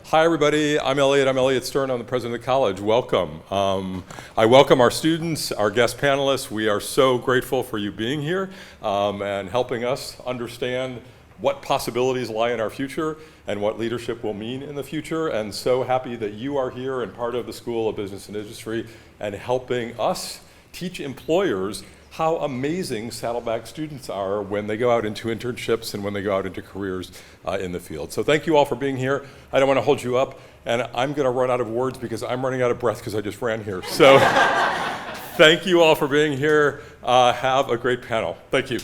Hi, everybody. I'm Elliot Stern. I'm the president of the college. Welcome. I welcome our students, our guest panelists. We are so grateful for you being here and helping us understand what possibilities lie in our future and what leadership will mean in the future. And so happy that you are here and part of the School of Business and Industry and helping us teach employers how amazing Saddleback students are when they go out into internships and when they go out into careers in the field. So thank you all for being here. I don't want to hold you up, and I'm going to run out of words because I'm running out of breath because I just ran here. So thank you all for being here. Have a great panel. Thank you.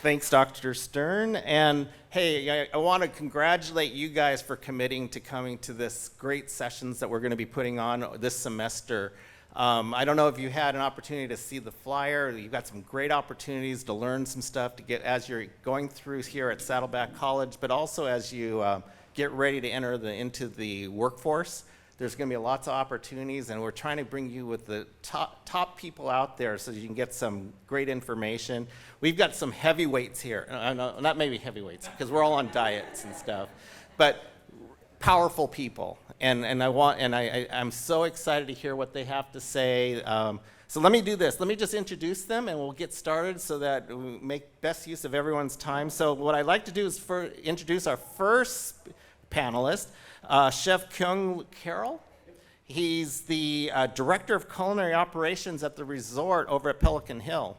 Thanks, Dr. Stern. And hey, I want to congratulate you guys for committing to coming to this great sessions that we're going to be putting on this semester. I don't know if you had an opportunity to see the flyer. You've got some great opportunities to learn some stuff to get as you're going through here at Saddleback College, but also as you get ready to enter into the workforce. There's going to be lots of opportunities, and we're trying to bring you with the top people out there so you can get some great information. We've got some heavyweights here. Not maybe heavyweights, because we're all on diets and stuff, but powerful people. And I'm so excited to hear what they have to say. So let me do this. Let me just introduce them, and we'll get started so that we make best use of everyone's time. So what I'd like to do is introduce our first panelist, Chef Kyung Carroll. He's the director of culinary operations at the resort over at Pelican Hill.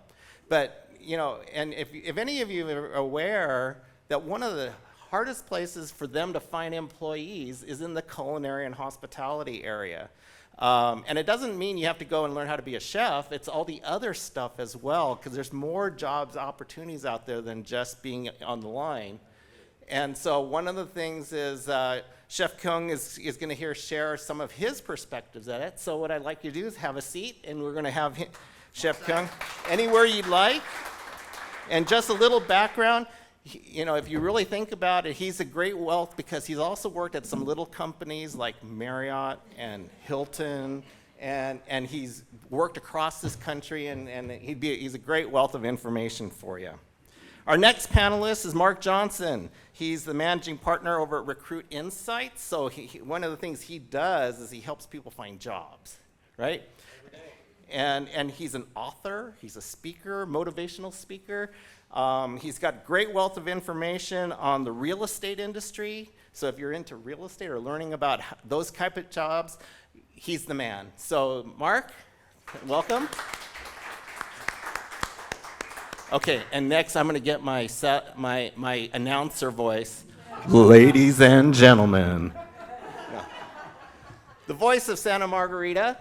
But, you know, and if any of you are aware that one of the hardest places for them to find employees is in the culinary and hospitality area. And it doesn't mean you have to go and learn how to be a chef. It's all the other stuff as well, because there's more jobs opportunities out there than just being on the line. And so one of the things is Chef Kyung is going to share some of his perspectives at it. So what I'd like you to do is have a seat, and we're going to have Chef Kyung anywhere you'd like. And just a little background, you know, if you really think about it, he's a great wealth because he's also worked at some little companies like Marriott and Hilton, and he's worked across this country, and he's a great wealth of information for you. Our next panelist is Mark Johnson. He's the managing partner over at Recruit Insights. So one of the things he does is he helps people find jobs, right? And he's an author, he's a speaker, motivational speaker. He's got great wealth of information on the real estate industry. So if you're into real estate or learning about those type of jobs, he's the man. So Mark, welcome. Okay, and next I'm going to get my announcer voice. Ladies and gentlemen. The voice of Santa Margarita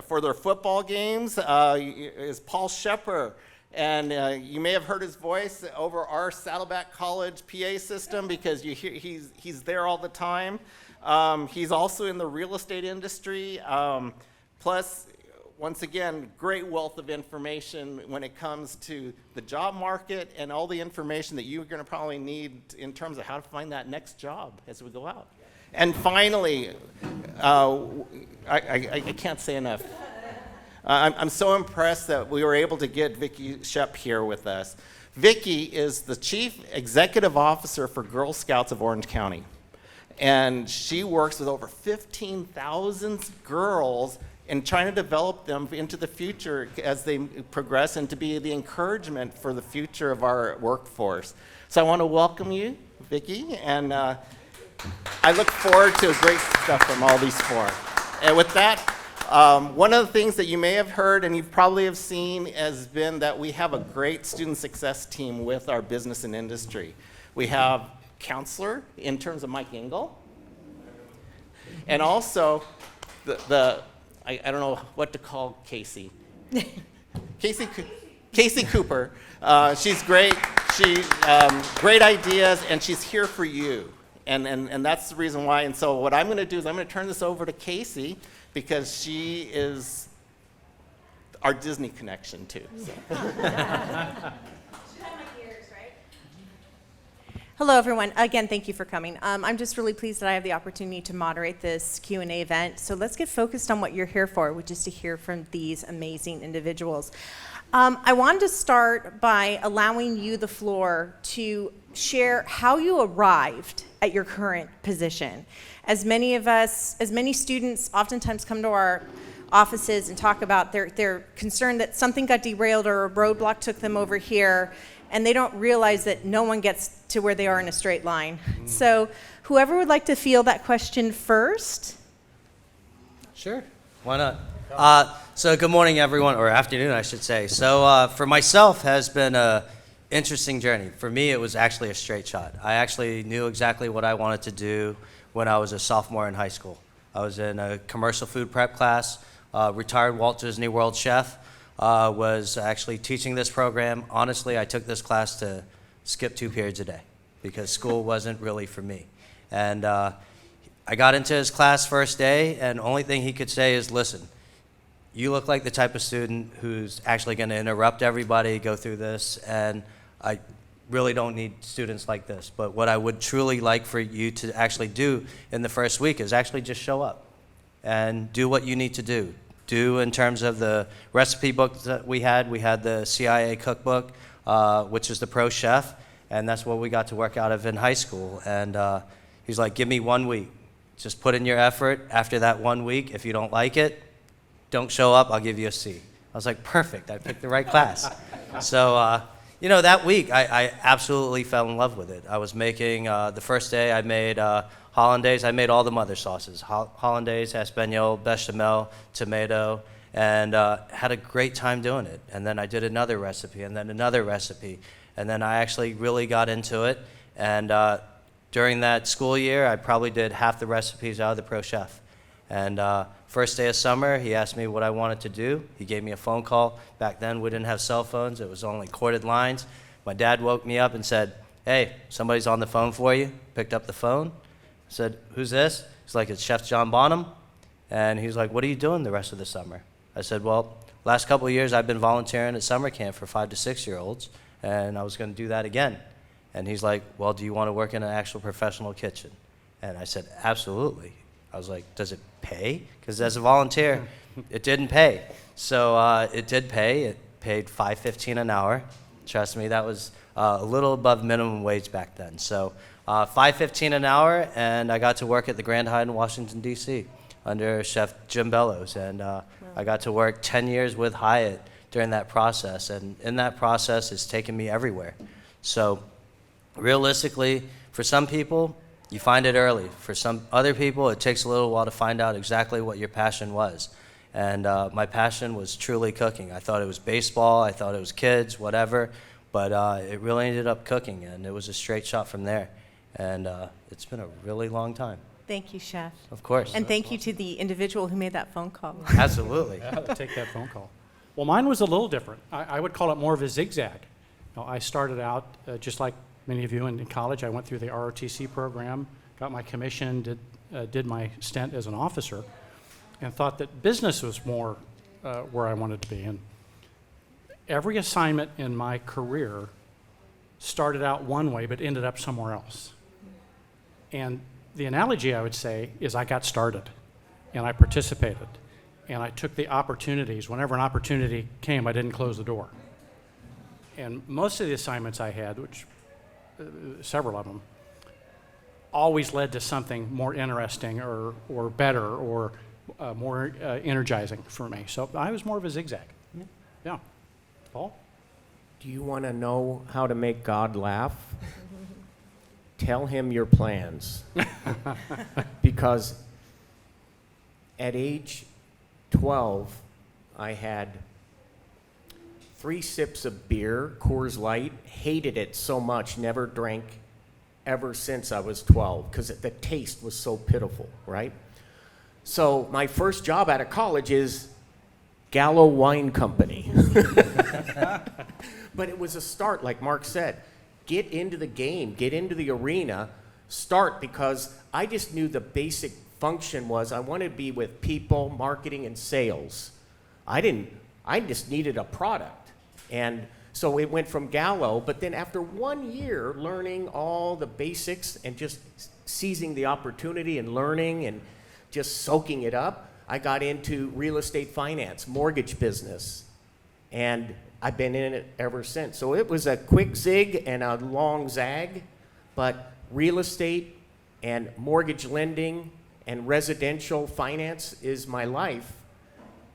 for their football games is Paul Shepard. And you may have heard his voice over our Saddleback College PA system because you hear he's there all the time. He's also in the real estate industry. Plus, once again, great wealth of information when it comes to the job market and all the information that you're going to probably need in terms of how to find that next job as we go out. And finally, I can't say enough. I'm so impressed that we were able to get Vicki Shep here with us. Vicki is the Chief Executive Officer for Girl Scouts of Orange County. And she works with over 15,000 girls and trying to develop them into the future as they progress and to be the encouragement for the future of our workforce. So I want to welcome you, Vicki, and I look forward to great stuff from all these four. And with that, one of the things that you may have heard and you probably have seen has been that we have a great student success team with our business and industry. We have counselor in terms of Mike Engel, and also I don't know what to call Casey. Casey Cooper. She's great. She great ideas, and she's here for you. And that's the reason why. And so what I'm going to do is I'm going to turn this over to Casey because she is our Disney connection too. So. Hello, everyone. Again, thank you for coming. I'm just really pleased that I have the opportunity to moderate this Q&A event. So let's get focused on what you're here for, which is to hear from these amazing individuals. I wanted to start by allowing you the floor to share how you arrived at your current position. As many students oftentimes come to our offices and talk about they're concerned that something got derailed or a roadblock took them over here, and they don't realize that no one gets to where they are in a straight line. So whoever would like to field that question first? Sure. Why not? So good morning, everyone, or afternoon, I should say. So for myself, has been a interesting journey. For me, it was actually a straight shot. I actually knew exactly what I wanted to do when I was a sophomore in high school. I was in a commercial food prep class, retired Walt Disney World chef, was actually teaching this program. Honestly, I took this class to skip 2 periods a day because school wasn't really for me. And I got into his class first day, and the only thing he could say is, listen, you look like the type of student who's actually going to interrupt everybody, go through this, and I really don't need students like this. But what I would truly like for you to actually do in the first week is actually just show up and do what you need to do. Do in terms of the recipe book that we had the CIA cookbook, which is the Pro Chef, and that's what we got to work out of in high school. And he's like, give me 1 week. Just put in your effort. After that 1 week, if you don't like it, don't show up, I'll give you a C. I was like, perfect, I picked the right class. So, that week, I absolutely fell in love with it. I was making, the first day I made hollandaise. I made all the mother sauces, hollandaise, espagnole, bechamel, tomato, and had a great time doing it. And then I did another recipe, and then another recipe, and then I actually really got into it. And during that school year, I probably did half the recipes out of the Pro Chef. And first day of summer, he asked me what I wanted to do. He gave me a phone call. Back then, we didn't have cell phones. It was only corded lines. My dad woke me up and said, hey, somebody's on the phone for you. Picked up the phone. I said, who's this? He's like, it's Chef John Bonham. And he's like, what are you doing the rest of the summer? I said, well, last couple of years, I've been volunteering at summer camp for 5 to 6-year-olds, and I was going to do that again. And he's like, well, do you want to work in an actual professional kitchen? And I said, absolutely. I was like, does it pay? Because as a volunteer, it didn't pay. So it did pay. It paid $5.15 an hour. Trust me, that was a little above minimum wage back then. So $5.15 an hour, and I got to work at the Grand Hyatt in Washington, D.C. under Chef Jim Bellows. And I got to work 10 years with Hyatt during that process. And in that process, it's taken me everywhere. So realistically, for some people, you find it early. For some other people, it takes a little while to find out exactly what your passion was. And my passion was truly cooking. I thought it was baseball, I thought it was kids, whatever, but it really ended up cooking, and it was a straight shot from there. And it's been a really long time. Thank you, Chef. Of course. And thank you to the individual who made that phone call. Absolutely. Yeah, take that phone call. Well, mine was a little different. I would call it more of a zigzag. I started out just like many of you in college. I went through the ROTC program, got my commission, did my stint as an officer, and thought that business was more where I wanted to be. And every assignment in my career started out one way but ended up somewhere else. And the analogy I would say is I got started, and I participated, and I took the opportunities. Whenever an opportunity came, I didn't close the door. And most of the assignments I had, which several of them, always led to something more interesting or better or more energizing for me. So I was more of a zigzag. Yeah. Paul? Do you want to know how to make God laugh? Tell him your plans. Because at age 12, I had 3 sips of beer, Coors Light, hated it so much, never drank ever since I was 12, because the taste was so pitiful, right? So my first job out of college is Gallo Wine Company. But it was a start, like Mark said. Get into the game, get into the arena, start, because I just knew the basic function was I wanted to be with people, marketing, and sales. I just needed a product. And So it went from Gallo, but then after 1 year learning all the basics and just seizing the opportunity and learning and just soaking it up, I got into real estate finance, mortgage business, and I've been in it ever since. So it was a quick zig and a long zag, but real estate and mortgage lending and residential finance is my life.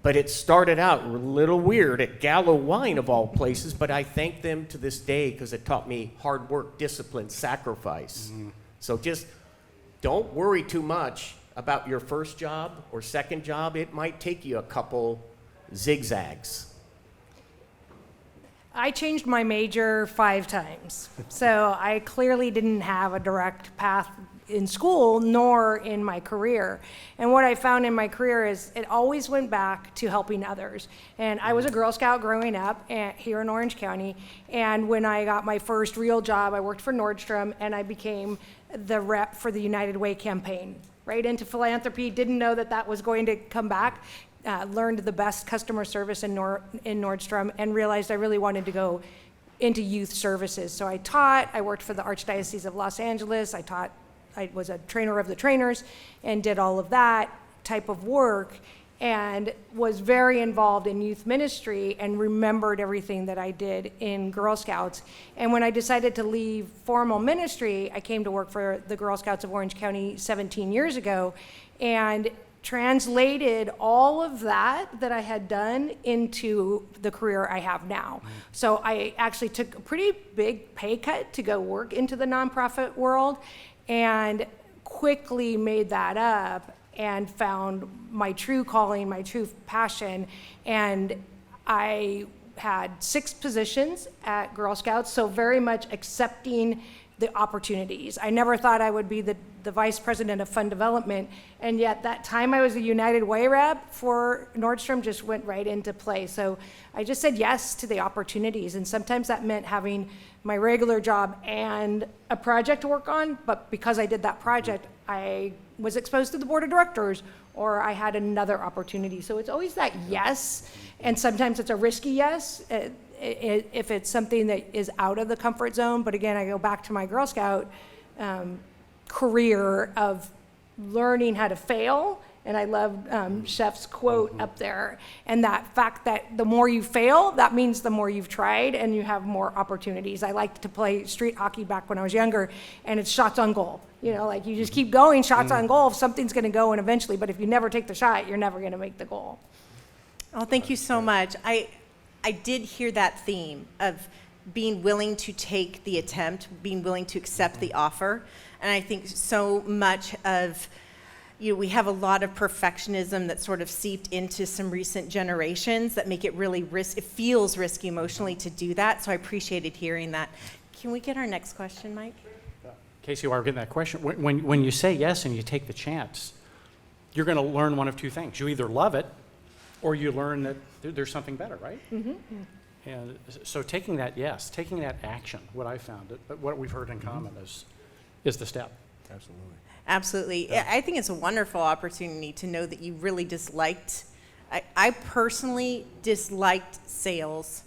But it started out a little weird at Gallo Wine, of all places, but I thank them to this day because it taught me hard work, discipline, sacrifice. So just don't worry too much about your first job or second job. It might take you a couple zigzags. I changed my major 5 times. So I clearly didn't have a direct path in school nor in my career. And what I found in my career is it always went back to helping others. And I was a Girl Scout growing up here in Orange County. And when I got my first real job, I worked for Nordstrom and I became the rep for the United Way campaign. Right into philanthropy, didn't know that that was going to come back. Learned the best customer service in Nordstrom and realized I really wanted to go into youth services. So I taught, I worked for the Archdiocese of Los Angeles, I was a trainer of the trainers and did all of that type of work and was very involved in youth ministry and remembered everything that I did in Girl Scouts. And when I decided to leave formal ministry, I came to work for the Girl Scouts of Orange County 17 years ago and translated all of that I had done into the career I have now. So I actually took a pretty big pay cut to go work into the nonprofit world and quickly made that up and found my true calling, my true passion. And I had 6 positions at Girl Scouts, so very much accepting the opportunities. I never thought I would be the vice president of fund development, and yet that time I was a United Way rep for Nordstrom just went right into play. So I just said yes to the opportunities, and sometimes that meant having my regular job and a project to work on, but because I did that project, I was exposed to the board of directors, or I had another opportunity. So it's always that yes, and sometimes it's a risky yes, if it's something that is out of the comfort zone. But again, I go back to my Girl Scout career of learning how to fail. And I love Chef's quote up there. And that fact that the more you fail, that means the more you've tried and you have more opportunities. I liked to play street hockey back when I was younger, and it's shots on goal. You know, like you just keep going, shots on goal, something's gonna go in eventually, but if you never take the shot, you're never gonna make the goal. Oh, thank you so much. I did hear that theme of being willing to take the attempt, being willing to accept the offer. And I think so much of, we have a lot of perfectionism that sort of seeped into some recent generations that make it really it feels risky emotionally to do that. So I appreciated hearing that. Can we get our next question, Mike? Casey, while we're getting that question, when you say yes and you take the chance, you're going to learn one of 2 things. You either love it or you learn that there's something better, right? Mm-hmm. And so taking that yes, taking that action, what I found, what we've heard in common is the step. Absolutely. Absolutely. Yeah. I think it's a wonderful opportunity to know that you really disliked, I personally disliked sales.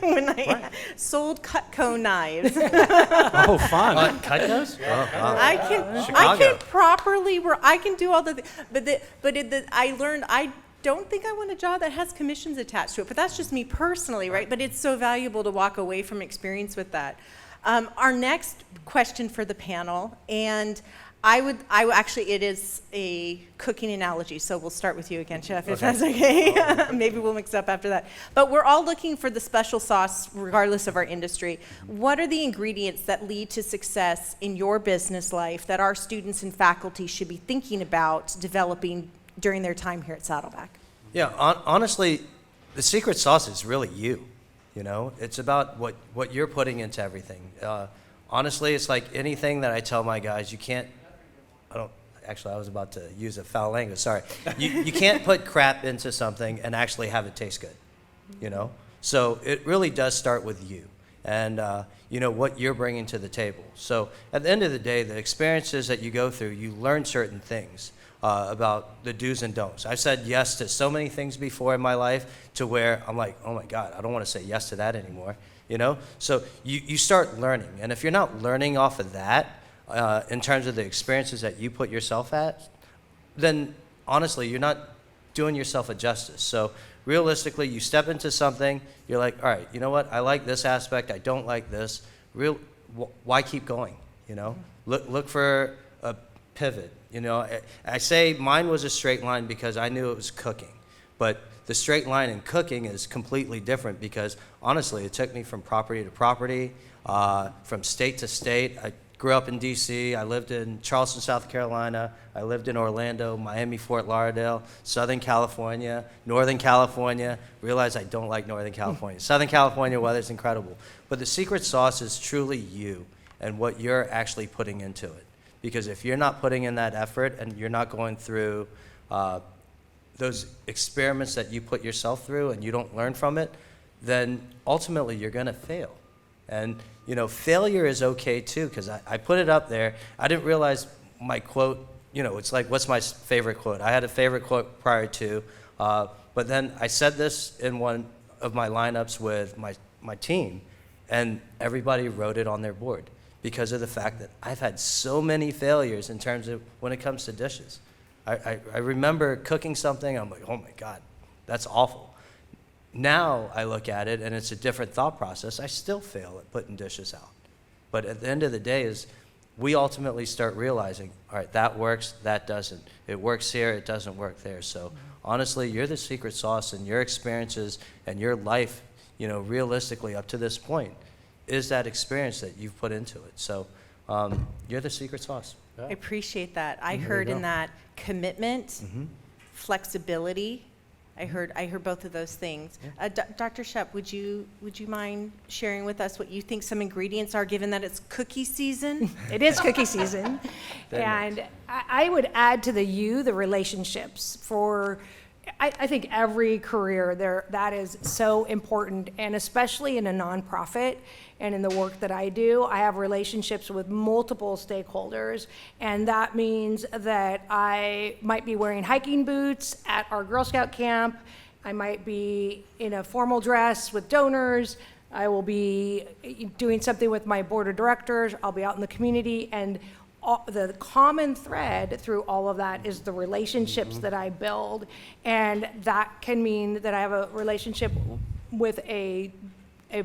When I sold Cutco knives. Oh, fun. Cutcos? Oh, wow. I can properly, I can do all the, I learned, I don't think I want a job that has commissions attached to it, but that's just me personally, right? But it's so valuable to walk away from experience with that. Our next question for the panel, and it is a cooking analogy, so we'll start with you again, Chef, if that's okay. Maybe we'll mix up after that. But we're all looking for the special sauce, regardless of our industry. What are the ingredients that lead to success in your business life that our students and faculty should be thinking about developing during their time here at Saddleback? Yeah, honestly, the secret sauce is really you. You know, it's about what you're putting into everything. Honestly, it's like anything that I tell my guys, I was about to use a foul language, sorry. You can't put crap into something and actually have it taste good, you know? So it really does start with you and, what you're bringing to the table. So at the end of the day, the experiences that you go through, you learn certain things. about the do's and don'ts. I've said yes to so many things before in my life to where I'm like, oh my God, I don't want to say yes to that anymore, you know? So you start learning, and if you're not learning off of that, in terms of the experiences that you put yourself at, then honestly, you're not doing yourself a justice. So realistically, you step into something, you're like, all right, you know what? I like this aspect, I don't like this. Why keep going, you know? Look for a pivot, you know? I say mine was a straight line because I knew it was cooking. But the straight line in cooking is completely different because, honestly, it took me from property to property, from state to state. I grew up in D.C., I lived in Charleston, South Carolina, I lived in Orlando, Miami, Fort Lauderdale, Southern California, Northern California. Realize I don't like Northern California. Southern California weather's incredible. But the secret sauce is truly you and what you're actually putting into it. Because if you're not putting in that effort and you're not going through those experiments that you put yourself through and you don't learn from it, then ultimately you're going to fail. And, you know, failure is okay too, because I put it up there. I didn't realize my quote, you know, it's like, what's my favorite quote? I had a favorite quote prior to, but then I said this in one of my lineups with my team, and everybody wrote it on their board because of the fact that I've had so many failures in terms of when it comes to dishes. I remember cooking something, I'm like, oh my God, that's awful. Now I look at it and it's a different thought process. I still fail at putting dishes out. But at the end of the day is we ultimately start realizing, all right, that works, that doesn't. It works here, it doesn't work there. So honestly, you're the secret sauce, and your experiences and your life, you know, realistically up to this point is that experience that you've put into it. So you're the secret sauce. I appreciate that. I heard in that commitment, flexibility. I heard both of those things. Dr. Shep, would you mind sharing with us what you think some ingredients are, given that it's cookie season? It is cookie season. And I would add to the relationships. I think every career that is so important, and especially in a nonprofit and in the work that I do, I have relationships with multiple stakeholders, and that means that I might be wearing hiking boots at our Girl Scout camp, I might be in a formal dress with donors, I will be doing something with my board of directors, I'll be out in the community, and the common thread through all of that is the relationships that I build, and that can mean that I have a relationship with a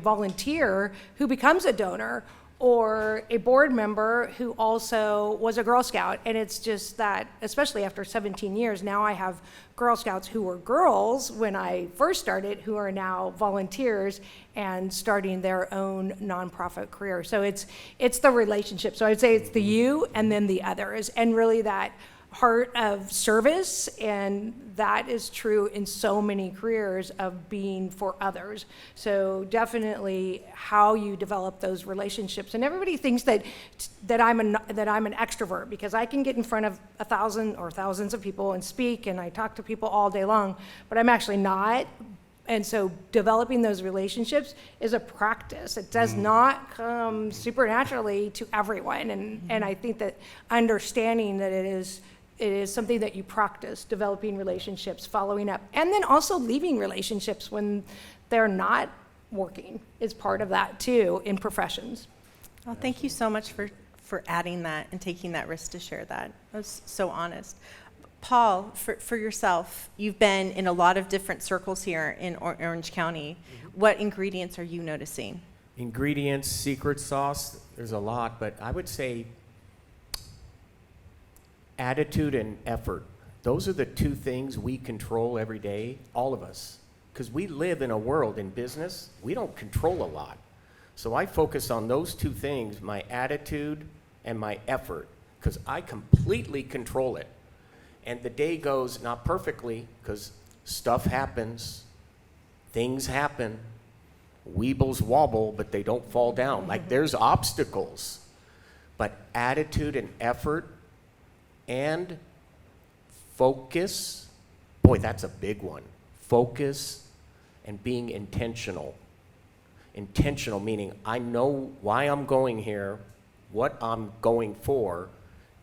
volunteer who becomes a donor, or a board member who also was a Girl Scout. And it's just that, especially after 17 years, now I have Girl Scouts who were girls when I first started, who are now volunteers and starting their own nonprofit career. So it's the relationship. So I'd say it's the you and then the others, and really that heart of service, and that is true in so many careers of being for others. So definitely how you develop those relationships. And everybody thinks that I'm an extrovert because I can get in front of 1,000 or thousands of people and speak, and I talk to people all day long, but I'm actually not. And so developing those relationships is a practice. It does not come supernaturally to everyone. And I think that understanding that it is something that you practice, developing relationships, following up, and then also leaving relationships when they're not working is part of that too in professions. Well, thank you so much for adding that and taking that risk to share that. That was so honest. Paul, for yourself, you've been in a lot of different circles here in Orange County. What ingredients are you noticing? Ingredients, secret sauce, there's a lot, but I would say attitude and effort. Those are the two things we control every day, all of us. Because we live in a world in business, we don't control a lot. So I focus on those two things, my attitude and my effort, because I completely control it. And the day goes not perfectly, because stuff happens, things happen, weebles wobble, but they don't fall down. Like there's obstacles. But attitude and effort and focus, boy, that's a big one. Focus and being intentional. Intentional meaning I know why I'm going here, what I'm going for,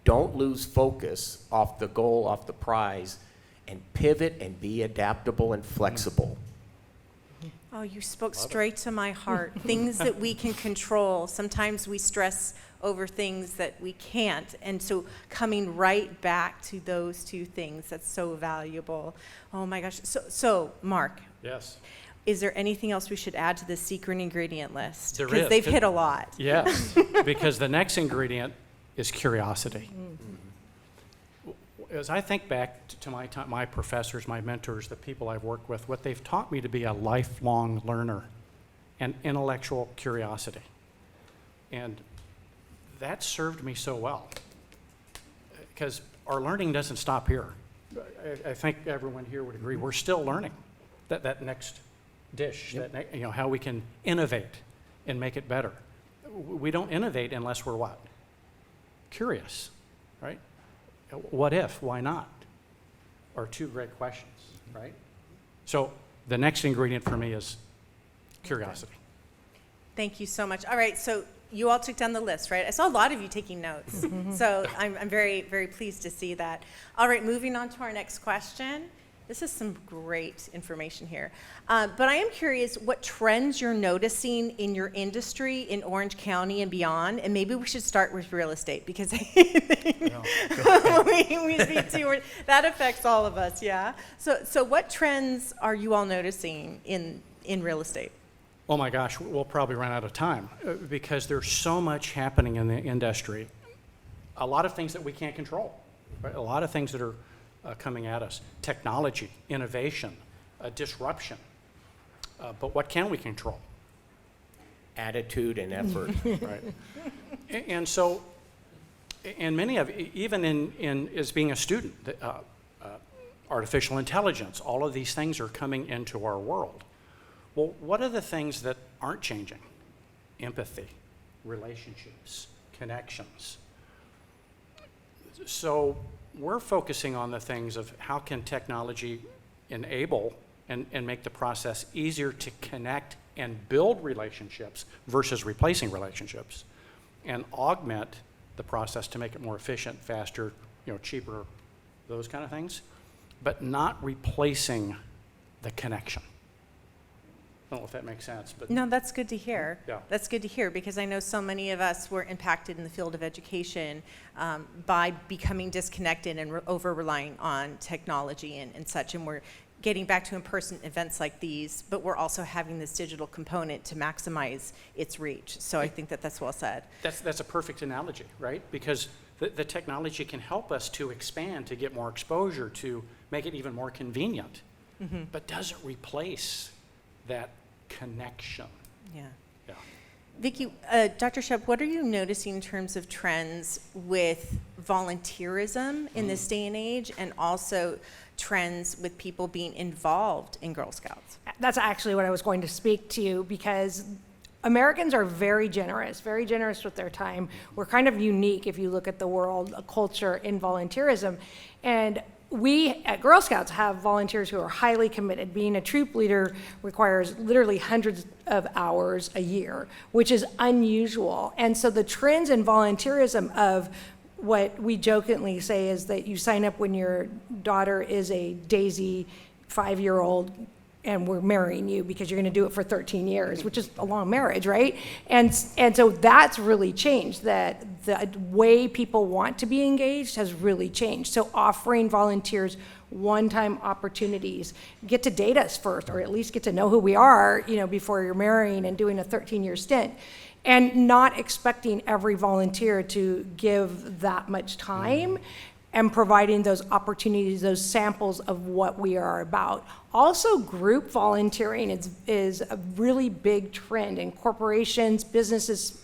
Don't lose focus off the goal, off the prize, and pivot and be adaptable and flexible. Oh, you spoke straight to my heart. Things that we can control. Sometimes we stress over things that we can't. And so coming right back to those two things, that's so valuable. Oh my gosh. So Mark, Yes. is there anything else we should add to the secret ingredient list? There Because is. they've hit a lot. Yes, because the next ingredient is curiosity. As I think back to my time, my professors, my mentors, the people I've worked with, what they've taught me to be a lifelong learner and intellectual curiosity. And that served me so well because our learning doesn't stop here. I think everyone here would agree, we're still learning that next dish, how we can innovate and make it better. We don't innovate unless we're what? Curious, right? What if? Why not? Are two great questions, right? So the next ingredient for me is curiosity. Thank you so much. All right, so you all took down the list, right? I saw a lot of you taking notes. So I'm very, very pleased to see that. All right, moving on to our next question. This is some great information here. But I am curious what trends you're noticing in your industry in Orange County and beyond. And maybe we should start with real estate because we speak to that affects all of us, yeah? So what trends are you all noticing in real estate? Oh my gosh, we'll probably run out of time because there's so much happening in the industry. A lot of things that we can't control, right? A lot of things that are coming at us. Technology, innovation, disruption. But what can we control? Attitude and effort. Right. And so, and many of, even in as being a student, artificial intelligence, all of these things are coming into our world. Well, what are the things that aren't changing? Empathy, relationships, connections. So we're focusing on the things of how can technology enable and make the process easier to connect and build relationships versus replacing relationships, and augment the process to make it more efficient, faster, cheaper, those kind of things, but not replacing the connection. I don't know if that makes sense, but No, that's good to hear. Yeah. That's good to hear because I know so many of us were impacted in the field of education by becoming disconnected and over-relying on technology and such. And we're getting back to in-person events like these, but we're also having this digital component to maximize its reach. So I think that's well said. that's a perfect analogy, right? Because the technology can help us to expand, to get more exposure, to make it even more convenient, but doesn't replace that connection. Yeah. Yeah. Vicki, Dr. Shep, what are you noticing in terms of trends with volunteerism in this day and age, and also trends with people being involved in Girl Scouts? That's actually what I was going to speak to you, because Americans are very generous with their time. We're kind of unique if you look at the world culture in volunteerism. And we at Girl Scouts have volunteers who are highly committed. Being a troop leader requires literally hundreds of hours a year, which is unusual. And so the trends in volunteerism of what we jokingly say is that you sign up when your daughter is a Daisy 5-year-old and we're marrying you because you're going to do it for 13 years, which is a long marriage, right? And so that's really changed, that the way people want to be engaged has really changed. So offering volunteers one-time opportunities, get to date us first, or at least get to know who we are, before you're marrying and doing a 13-year stint. And not expecting every volunteer to give that much time, and providing those opportunities, those samples of what we are about. Also, group volunteering is a really big trend, and corporations, businesses,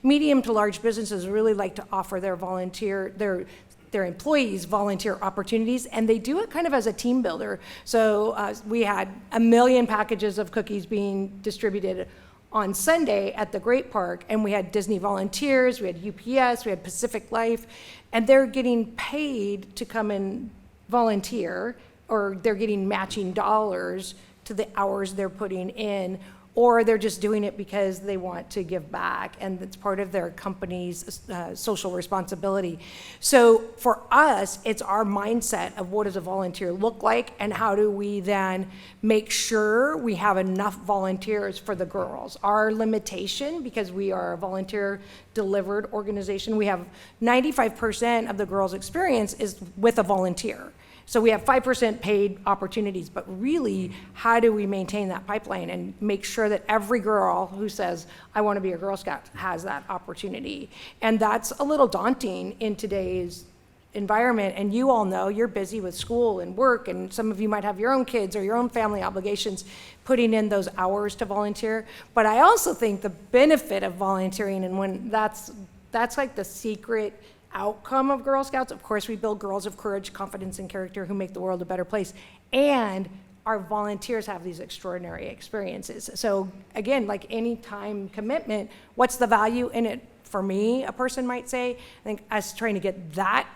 medium to large businesses really like to offer their employees volunteer opportunities, and they do it kind of as a team builder. So we had 1 million packages of cookies being distributed on Sunday at the Great Park, and we had Disney volunteers, we had UPS, we had Pacific Life, and they're getting paid to come and volunteer, or they're getting matching dollars to the hours they're putting in or they're just doing it because they want to give back and it's part of their company's social responsibility. So for us, it's our mindset of what does a volunteer look like and how do we then make sure we have enough volunteers for the girls. Our limitation, because we are a volunteer delivered organization, we have 95% of the girls' experience is with a volunteer. So we have 5% paid opportunities, but really, how do we maintain that pipeline and make sure that every girl who says, I want to be a Girl Scout, has that opportunity? And that's a little daunting in today's environment. And you all know you're busy with school and work, and some of you might have your own kids or your own family obligations, putting in those hours to volunteer. But I also think the benefit of volunteering, and when that's like the secret outcome of Girl Scouts. Of course, we build girls of courage, confidence, and character who make the world a better place. And our volunteers have these extraordinary experiences. So again, like any time commitment, what's the value in it for me, a person might say? I think us trying to get that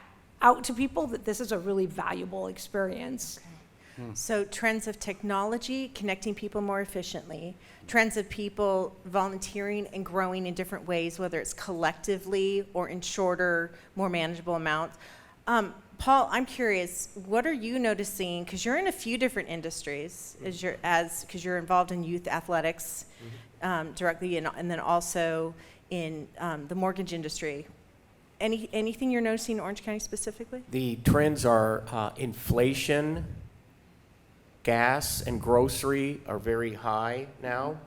out to people, that this is a really valuable experience. So trends of technology, connecting people more efficiently, trends of people volunteering and growing in different ways, whether it's collectively or in shorter, more manageable amounts. Paul, I'm curious, what are you noticing, because you're in a few different industries, because you're involved in youth athletics directly, and then also in the mortgage industry. Anything you're noticing in Orange County specifically? The trends are inflation, gas and grocery are very high now.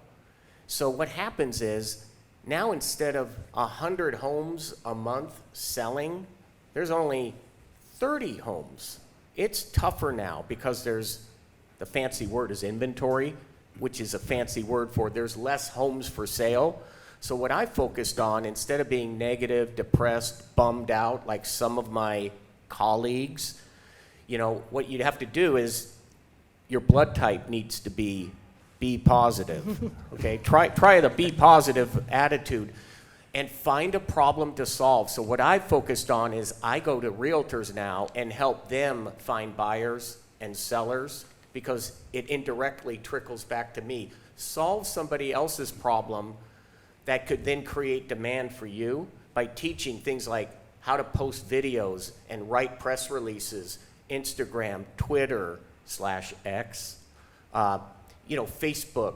So what happens is, now instead of 100 homes a month selling, there's only 30 homes. It's tougher now because there's, the fancy word is inventory, which is a fancy word for there's less homes for sale. So what I focused on, instead of being negative, depressed, bummed out like some of my colleagues, you know, what you'd have to do is your blood type needs to be B positive, okay? Try the B positive attitude and find a problem to solve. So what I focused on is I go to realtors now and help them find buyers and sellers because it indirectly trickles back to me. Solve somebody else's problem that could then create demand for you by teaching things like how to post videos and write press releases, Instagram, Twitter, /X, Facebook,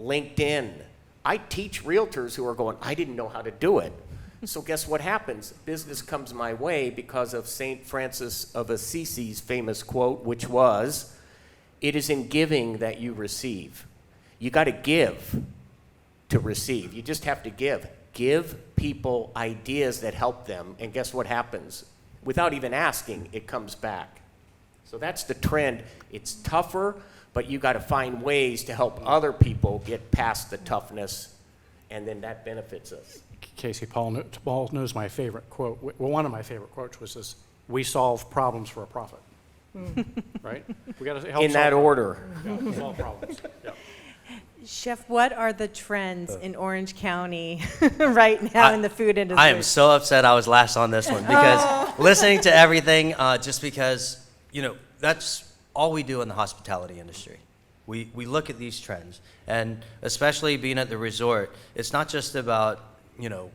LinkedIn. I teach realtors who are going, I didn't know how to do it. So guess what happens? Business comes my way because of St. Francis of Assisi's famous quote, which was, it is in giving that you receive. You got to give to receive. You just have to give. Give people ideas that help them, and guess what happens? Without even asking, it comes back. So that's the trend. It's tougher, but you got to find ways to help other people get past the toughness, and then that benefits us. Casey, Paul knows my favorite quote. Well, one of my favorite quotes was this: "We solve problems for a profit." Right? We got to help In that order. Yeah, solve problems. Yeah. Chef, what are the trends in Orange County right now in the food industry? I am so upset I was last on this one because listening to everything, just because, that's all we do in the hospitality industry. We look at these trends, and especially being at the resort, it's not just about,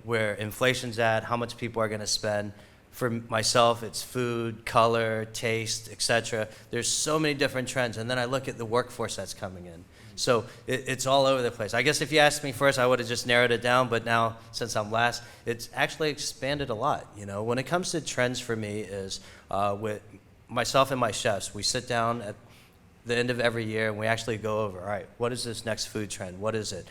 where inflation's at, how much people are going to spend. For myself, it's food, color, taste, etc. There's so many different trends, and then I look at the workforce that's coming in. So it's all over the place. I guess if you asked me first, I would have just narrowed it down, but now, since I'm last, it's actually expanded a lot. When it comes to trends for me is with myself and my chefs, we sit down at the end of every year and we actually go over, all right, what is this next food trend? What is it?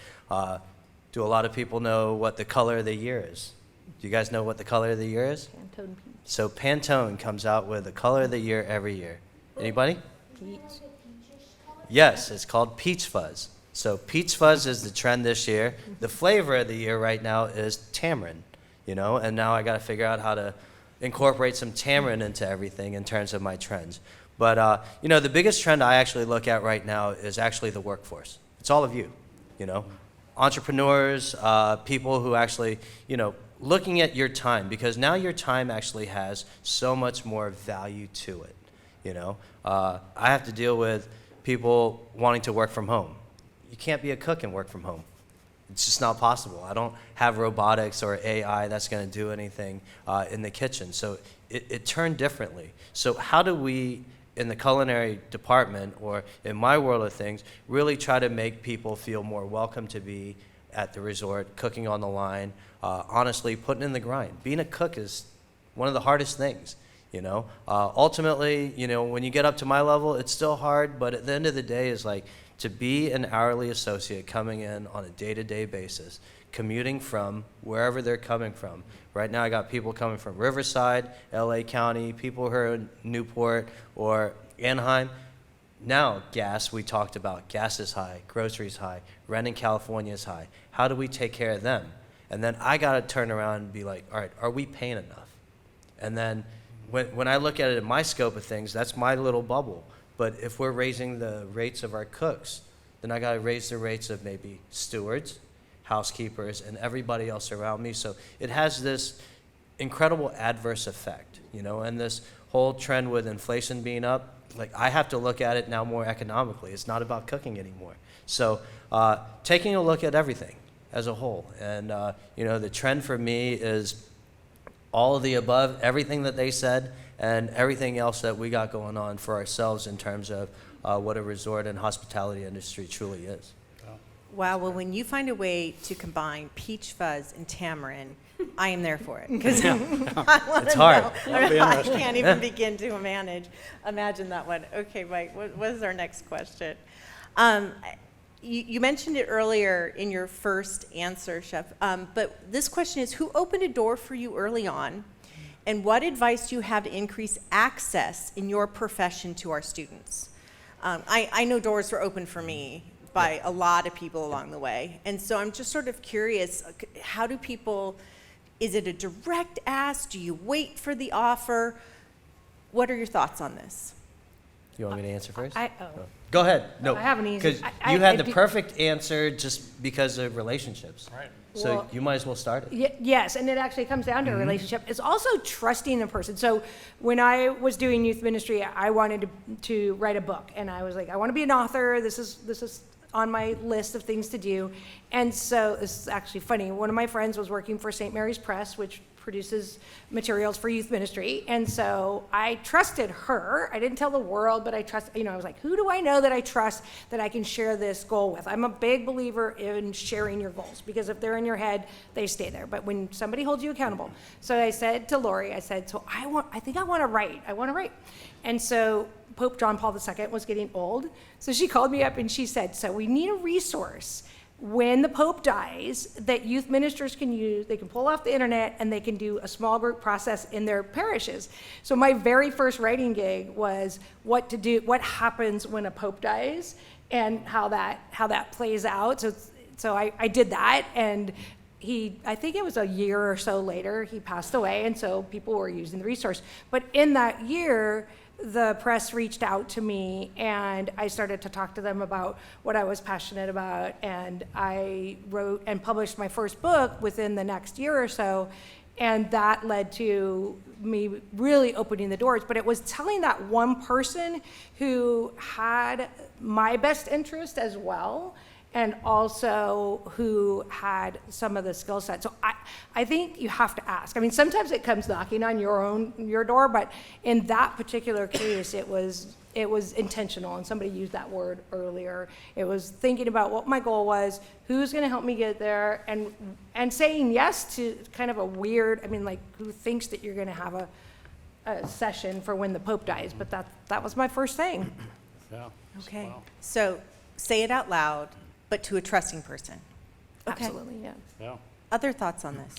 Do a lot of people know what the color of the year is? Do you guys know what the color of the year is? Pantone peach. So Pantone comes out with the color of the year every year. Anybody? Peach. Yes, it's called Peach Fuzz. So Peach Fuzz is the trend this year. The flavor of the year right now is tamarind, and now I got to figure out how to incorporate some tamarind into everything in terms of my trends. But, the biggest trend I actually look at right now is actually the workforce. It's all of you, entrepreneurs, people who actually, looking at your time, because now your time actually has so much more value to it, I have to deal with people wanting to work from home. you can't be a cook and work from home. It's just not possible. I don't have robotics or AI that's going to do anything in the kitchen. So it turned differently. So how do we, in the culinary department or in my world of things, really try to make people feel more welcome to be at the resort, cooking on the line, honestly putting in the grind. Being a cook is one of the hardest things, you know. Ultimately, you know, when you get up to my level, it's still hard, but at the end of the day, is like to be an hourly associate coming in on a day-to-day basis, commuting from wherever they're coming from. Right now, I got people coming from Riverside, LA County, people who are in Newport or Anaheim. Now, gas, we talked about, gas is high, groceries high, rent in California is high. How do we take care of them? And then I got to turn around and be like, all right, are we paying enough? And then when I look at it in my scope of things, that's my little bubble. But if we're raising the rates of our cooks, then I got to raise the rates of maybe stewards, housekeepers, and everybody else around me. So it has this incredible adverse effect, you know, and this whole trend with inflation being up, like I have to look at it now more economically. It's not about cooking anymore. So taking a look at everything as a whole. And, you know, the trend for me is all of the above, everything that they said, and everything else that we got going on for ourselves in terms of what a resort and hospitality industry truly is. Wow, well, when you find a way to combine peach fuzz and tamarind, I am there for it. Because I want It's to hard. know. I can't even begin to imagine that one. Okay, Mike, what is our next question? You mentioned it earlier in your first answer, Chef, but this question is, who opened a door for you early on, and what advice do you have to increase access in your profession to our students? I know doors were open for me by a lot of people along the way, and so I'm just sort of curious, how do people, is it a direct ask? Do you wait for the offer? What are your thoughts on this? You want me to answer first? I Go ahead. No, I have an easy- because I- you had I the do- perfect answer just because of relationships. Right. So Well- you might as well start it. Yes, and it actually comes down to a relationship. It's also trusting the person. So when I was doing youth ministry, I wanted to write a book, and I was like, I want to be an author. This is on my list of things to do. And so this is actually funny. One of my friends was working for St. Mary's Press, which produces materials for youth ministry. And so I trusted her. I didn't tell the world, but I was like, who do I know that I trust that I can share this goal with? I'm a big believer in sharing your goals, because if they're in your head, they stay there. But when somebody holds you accountable. So I said to Lori, I think I want to write. And so Pope John Paul II was getting old. So she called me up and she said, so we need a resource when the Pope dies that youth ministers can use. They can pull off the internet and they can do a small group process in their parishes. So my very first writing gig was what happens when a Pope dies and how that plays out. So I did that, and I think it was a year or so later, he passed away, and so people were using the resource. But in that year, the press reached out to me, and I started to talk to them about what I was passionate about, and I wrote and published my first book within the next year or so, and that led to me really opening the doors. But it was telling that one person who had my best interest as well, and also who had some of the skill set. So I think you have to ask. I mean, sometimes it comes knocking on your door, but in that particular case, it was intentional, and somebody used that word earlier. It was thinking about what my goal was, who's gonna help me get there, and saying yes to kind of a weird, I mean, like, who thinks that you're gonna have a session for when the Pope dies, but that was my first thing. Yeah. Okay, Wow. so say it out loud, but to a trusting person. Okay. Absolutely, yeah. Yeah. Other thoughts on this?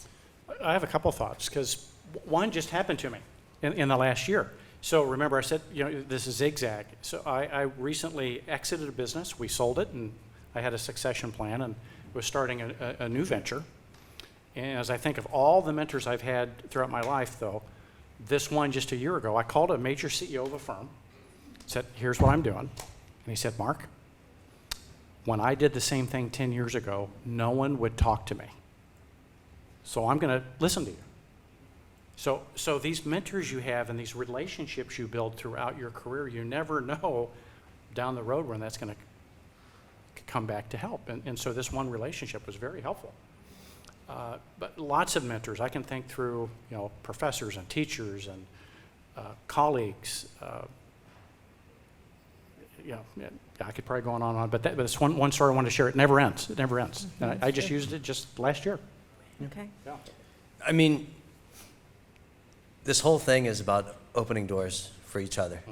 I have a couple thoughts, because one just happened to me in the last year. So remember, I said, this is zigzag. So I recently exited a business. We sold it, and I had a succession plan and was starting a new venture. And as I think of all the mentors I've had throughout my life, though, this one just a year ago, I called a major CEO of a firm, said, here's what I'm doing. And he said, Mark, when I did the same thing 10 years ago, no one would talk to me. So I'm going to listen to you. So these mentors you have and these relationships you build throughout your career, you never know down the road when that's going to could come back to help. And so this one relationship was very helpful. But lots of mentors. I can think through, professors and teachers and colleagues. I could probably go on and on, but it's one story I wanted to share. It never ends. It never ends. And I just used it just last year. Okay. Yeah. I mean, this whole thing is about opening doors for each other.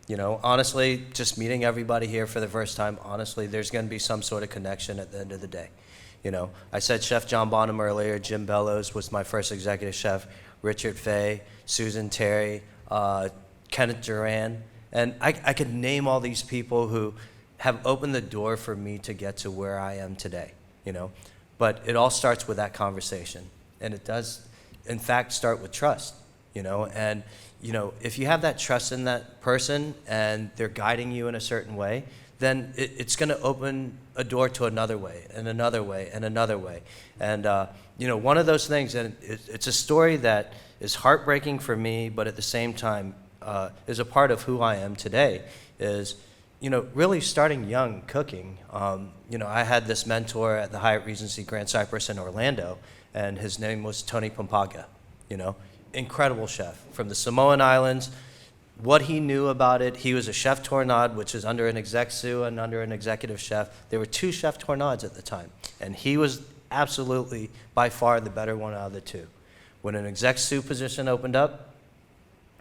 Honestly, just meeting everybody here for the first time, honestly, there's going to be some sort of connection at the end of the day. I said Chef John Bonham earlier. Jim Bellows was my first executive chef. Richard Fay, Susan Terry, Kenneth Duran. And I could name all these people who have opened the door for me to get to where I am today, But it all starts with that conversation. And it does, in fact, start with trust, And, if you have that trust in that person and they're guiding you in a certain way, then it's going to open a door to another way and another way and another way. And, one of those things, and it's a story that is heartbreaking for me, but at the same time is a part of who I am today, is, really starting young cooking. I had this mentor at the Hyatt Regency Grand Cypress in Orlando, and his name was Tony Pampaga, incredible chef from the Samoan Islands. What he knew about it, he was a chef tournade, which is under an exec sous and under an executive chef. There were 2 chef tournades at the time, and he was absolutely by far the better one out of the 2. When an exec sous position opened up,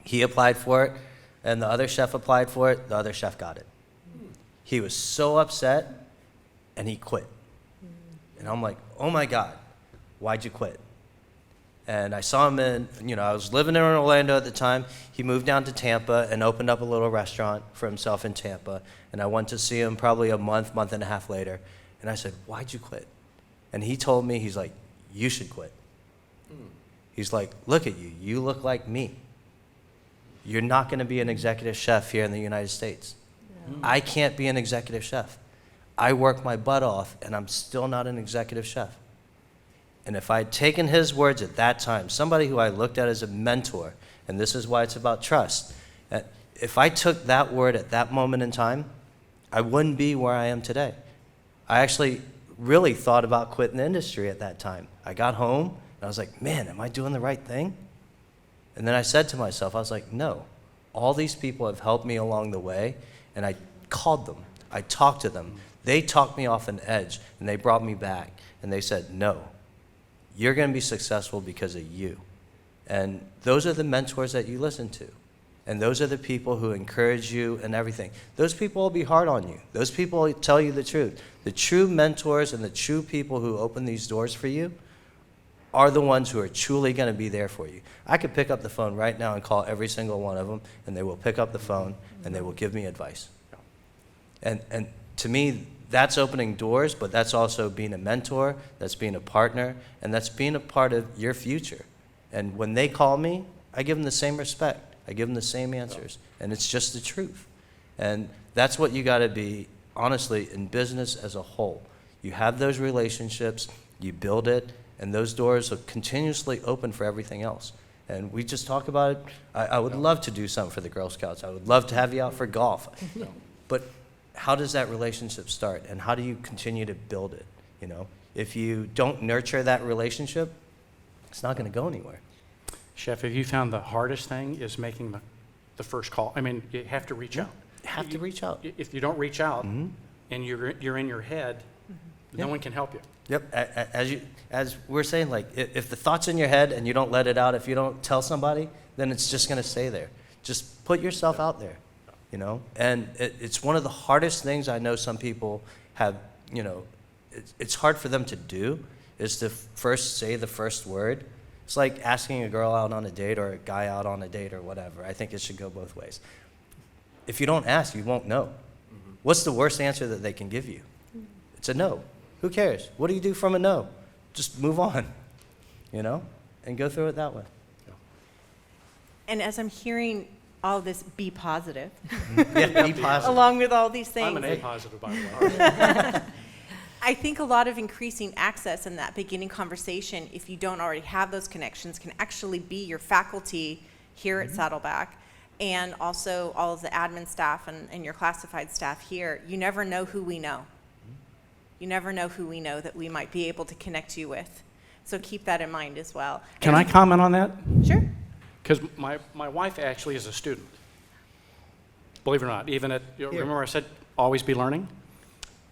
he applied for it, and the other chef applied for it. The other chef got it. He was so upset, and he quit. And I'm like, oh my God, why'd you quit? And I saw him I was living in Orlando at the time. He moved down to Tampa and opened up a little restaurant for himself in Tampa. And I went to see him probably a month and a half later. And I said, why'd you quit? And he told me, he's like, you should quit. He's like, look at you. You look like me. You're not going to be an executive chef here in the United States. I can't be an executive chef. I work my butt off, and I'm still not an executive chef. And if I had taken his words at that time, somebody who I looked at as a mentor, and this is why it's about trust, if I took that word at that moment in time, I wouldn't be where I am today. I actually really thought about quitting the industry at that time. I got home, and I was like, man, am I doing the right thing? And then I said to myself, I was like, no, all these people have helped me along the way, and I called them. I talked to them. They talked me off an edge, and they brought me back, and they said, no, you're going to be successful because of you. And those are the mentors that you listen to, and those are the people who encourage you and everything. Those people will be hard on you. Those people will tell you the truth. The true mentors and the true people who open these doors for you are the ones who are truly going to be there for you. I could pick up the phone right now and call every single one of them, and they will pick up the phone, and they will give me advice. And to me, that's opening doors, but that's also being a mentor, that's being a partner, and that's being a part of your future. And when they call me, I give them the same respect. I give them the same answers, and it's just the truth. And that's what you got to be, honestly, in business as a whole. You have those relationships, you build it, and those doors are continuously open for everything else. And we just talk about it. I would love to do something for the Girl Scouts. I would love to have you out for golf. But how does that relationship start, and how do you continue to build it? If you don't nurture that relationship, it's not going to go anywhere. Chef, have you found the hardest thing is making the first call? I mean, you have to reach out. You have to reach out. If you don't reach out and you're in your head, no one can help you. Yep. As we're saying, like, if the thought's in your head and you don't let it out, if you don't tell somebody, then it's just going to stay there. Just put yourself out there, And it's one of the hardest things I know some people have, it's hard for them to do, is to first say the first word. It's like asking a girl out on a date or a guy out on a date or whatever. I think it should go both ways. If you don't ask, you won't know. What's the worst answer that they can give you? It's a no. Who cares? What do you do from a no? Just move on, and go through it that way. And as I'm hearing all this, be positive, Yeah, be positive. along with all these things. I'm an A positive, by the way. I think a lot of increasing access in that beginning conversation, if you don't already have those connections, can actually be your faculty here at Saddleback, and also all of the admin staff and your classified staff here. You never know who we know. You never know who we know that we might be able to connect you with. So keep that in mind as well. Can I comment on that? Sure. Because my wife actually is a student. Believe it or not, even at, remember I said, always be learning?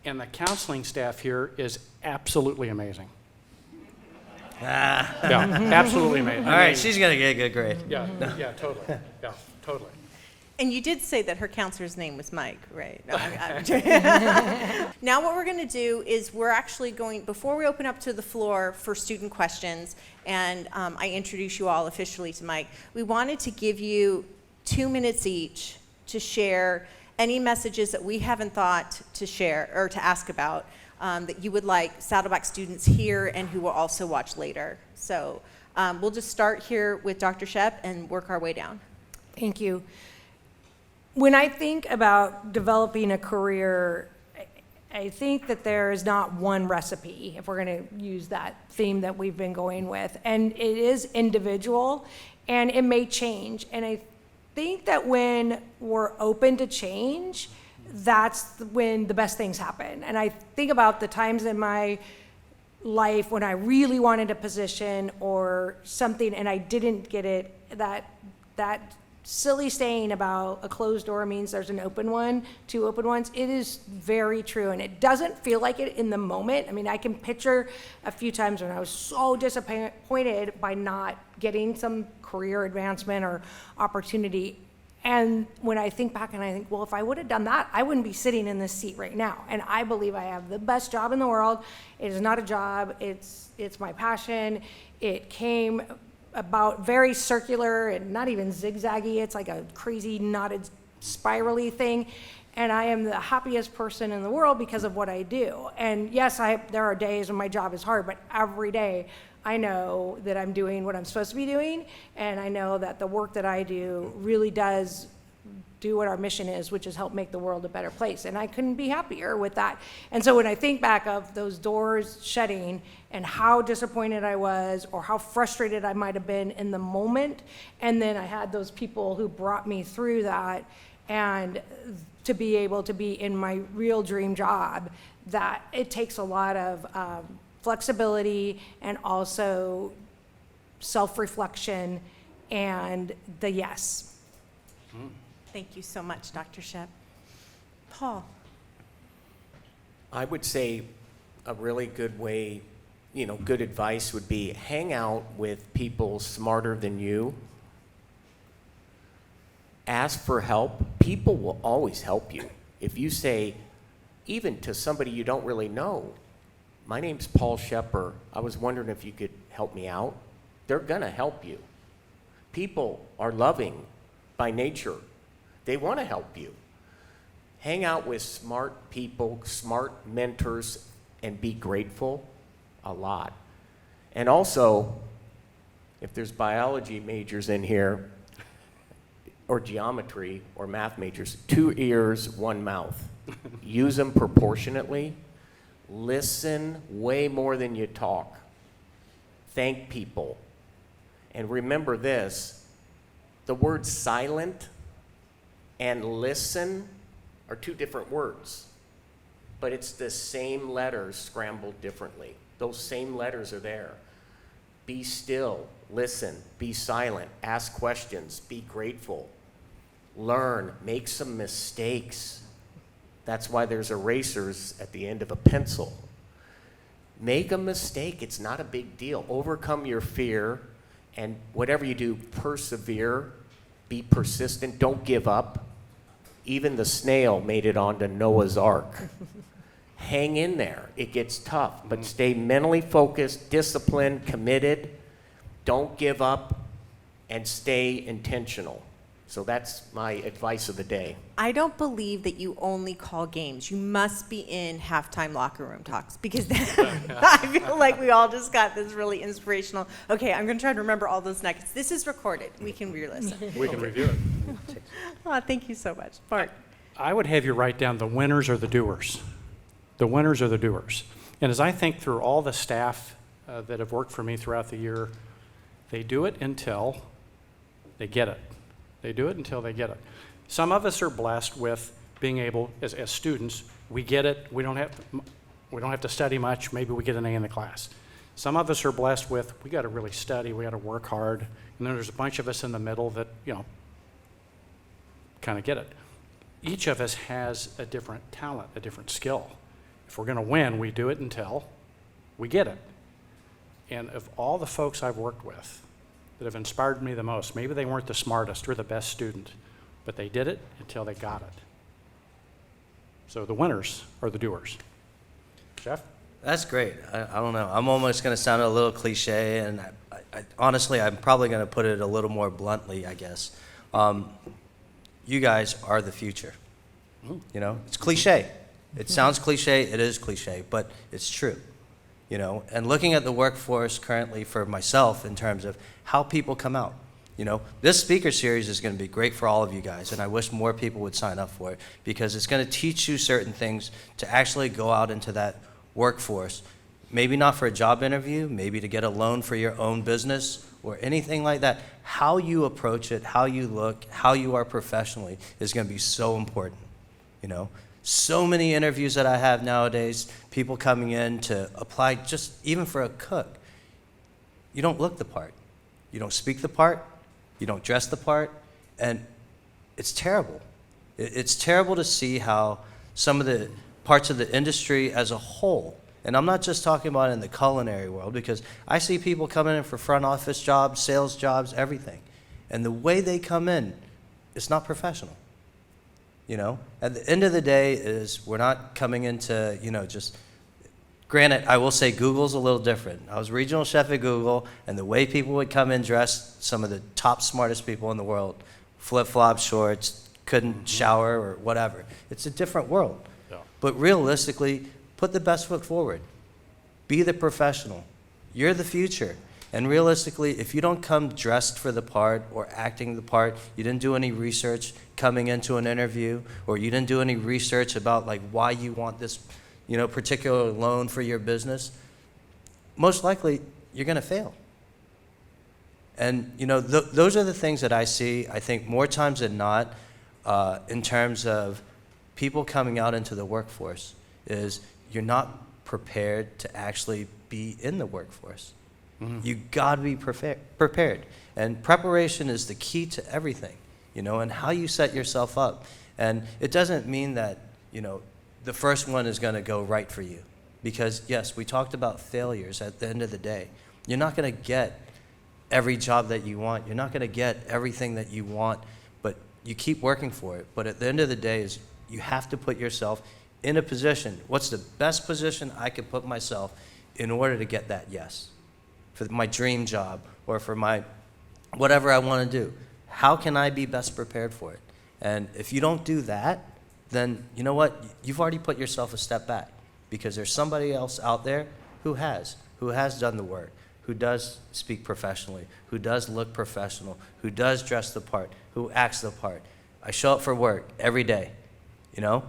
And the counseling staff here is absolutely amazing. Yeah, absolutely amazing. All right, she's gonna get a good grade. Yeah, totally. Yeah, totally. And you did say that her counselor's name was Mike, right? No, now what we're going to do is we're actually going, before we open up to the floor for student questions, and I introduce you all officially to Mike, we wanted to give you 2 minutes each to share any messages that we haven't thought to share or to ask about that you would like Saddleback students here and who will also watch later. So we'll just start here with Dr. Shep and work our way down. Thank you. When I think about developing a career, I think that there is not one recipe, if we're going to use that theme that we've been going with. And it is individual, and it may change. And I think that when we're open to change, that's when the best things happen. And I think about the times in my life when I really wanted a position or something and I didn't get it, that silly saying about a closed door means there's an open one, 2 open ones. It is very true, and it doesn't feel like it in the moment. I mean, I can picture a few times when I was so disappointed by not getting some career advancement or opportunity. And when I think back and I think, well, if I would have done that, I wouldn't be sitting in this seat right now. And I believe I have the best job in the world. It is not a job, it's my passion. It came about very circular and not even zigzaggy. It's like a crazy knotted spirally thing. And I am the happiest person in the world because of what I do. And yes, there are days when my job is hard, but every day I know that I'm doing what I'm supposed to be doing. And I know that the work that I do really does do what our mission is, which is help make the world a better place. And I couldn't be happier with that. And so when I think back of those doors shutting and how disappointed I was or how frustrated I might have been in the moment, and then I had those people who brought me through that, and to be able to be in my real dream job, that it takes a lot of flexibility and also self-reflection and the yes. Thank you so much, Dr. Shep. Paul. I would say a really good way, good advice would be hang out with people smarter than you. Ask for help. People will always help you. If you say, even to somebody you don't really know, my name's Paul Shepper. I was wondering if you could help me out. They're going to help you. People are loving by nature. They want to help you. Hang out with smart people, smart mentors, and be grateful a lot. And also, if there's biology majors in here, or geometry or math majors, 2 ears, 1 mouth. Use them proportionately. Listen way more than you talk. Thank people. And remember this, the word silent and listen are 2 different words, but it's the same letters scrambled differently. Those same letters are there. Be still, listen, be silent, ask questions, be grateful, learn, make some mistakes. That's why there's erasers at the end of a pencil. Make a mistake, it's not a big deal. Overcome your fear, and whatever you do, persevere, be persistent, don't give up. Even the snail made it onto Noah's Ark. Hang in there. It gets tough, but stay mentally focused, disciplined, committed. Don't give up, and stay intentional. So that's my advice of the day. I don't believe that you only call games. You must be in halftime locker room talks, because I feel like we all just got this really inspirational, okay, I'm going to try to remember all those nuggets. This is recorded. We can re-listen. We can review it. Oh, thank you so much. Bart. I would have you write down the winners or the doers. The winners are the doers. And as I think through all the staff that have worked for me throughout the year, they do it until they get it. They do it until they get it. Some of us are blessed with being able, as students, we get it. We don't have, we don't have to study much, maybe we get an A in the class. Some of us are blessed with, we got to really study, we got to work hard, and then there's a bunch of us in the middle that, kind of get it. Each of us has a different talent, a different skill. If we're going to win, we do it until we get it. And of all the folks I've worked with that have inspired me the most, maybe they weren't the smartest or the best student, but they did it until they got it. So the winners are the doers. Jeff? That's great. I don't know. I'm almost going to sound a little cliche, and honestly, I'm probably going to put it a little more bluntly, I guess. You guys are the future. It's cliche. It sounds cliche. It is cliche, but it's true. And looking at the workforce currently for myself in terms of how people come out. This speaker series is going to be great for all of you guys, and I wish more people would sign up for it because it's going to teach you certain things to actually go out into that workforce. Maybe not for a job interview, maybe to get a loan for your own business or anything like that. How you approach it, how you look, how you are professionally is going to be so important. So many interviews that I have nowadays, people coming in to apply just even for a cook. You don't look the part. You don't speak the part. You don't dress the part. And it's terrible. It's terrible to see how some of the parts of the industry as a whole, and I'm not just talking about in the culinary world, because I see people coming in for front office jobs, sales jobs, everything. And the way they come in, it's not professional. At the end of the day is we're not coming into, just, granted, I will say Google's a little different. I was regional chef at Google, and the way people would come in dressed, some of the top smartest people in the world, flip-flop shorts, couldn't shower or whatever. It's a different world. Yeah. But realistically, put the best foot forward. Be the professional. You're the future. And realistically, if you don't come dressed for the part or acting the part, you didn't do any research coming into an interview, or you didn't do any research about why you want this, particular loan for your business, most likely you're going to fail. And those are the things that I see. I think more times than not, in terms of people coming out into the workforce, is you're not prepared to actually be in the workforce. You got to be prepared. And preparation is the key to everything, and how you set yourself up. And it doesn't mean that, the first one is going to go right for you. Because, yes, we talked about failures at the end of the day. You're not going to get every job that you want. You're not going to get everything that you want, but you keep working for it. But at the end of the day is you have to put yourself in a position. What's the best position I could put myself in order to get that yes? For my dream job or for my whatever I want to do. How can I be best prepared for it? And if you don't do that, then you know what? You've already put yourself a step back, because there's somebody else out there who has done the work, who does speak professionally, who does look professional, who does dress the part, who acts the part. I show up for work every day, A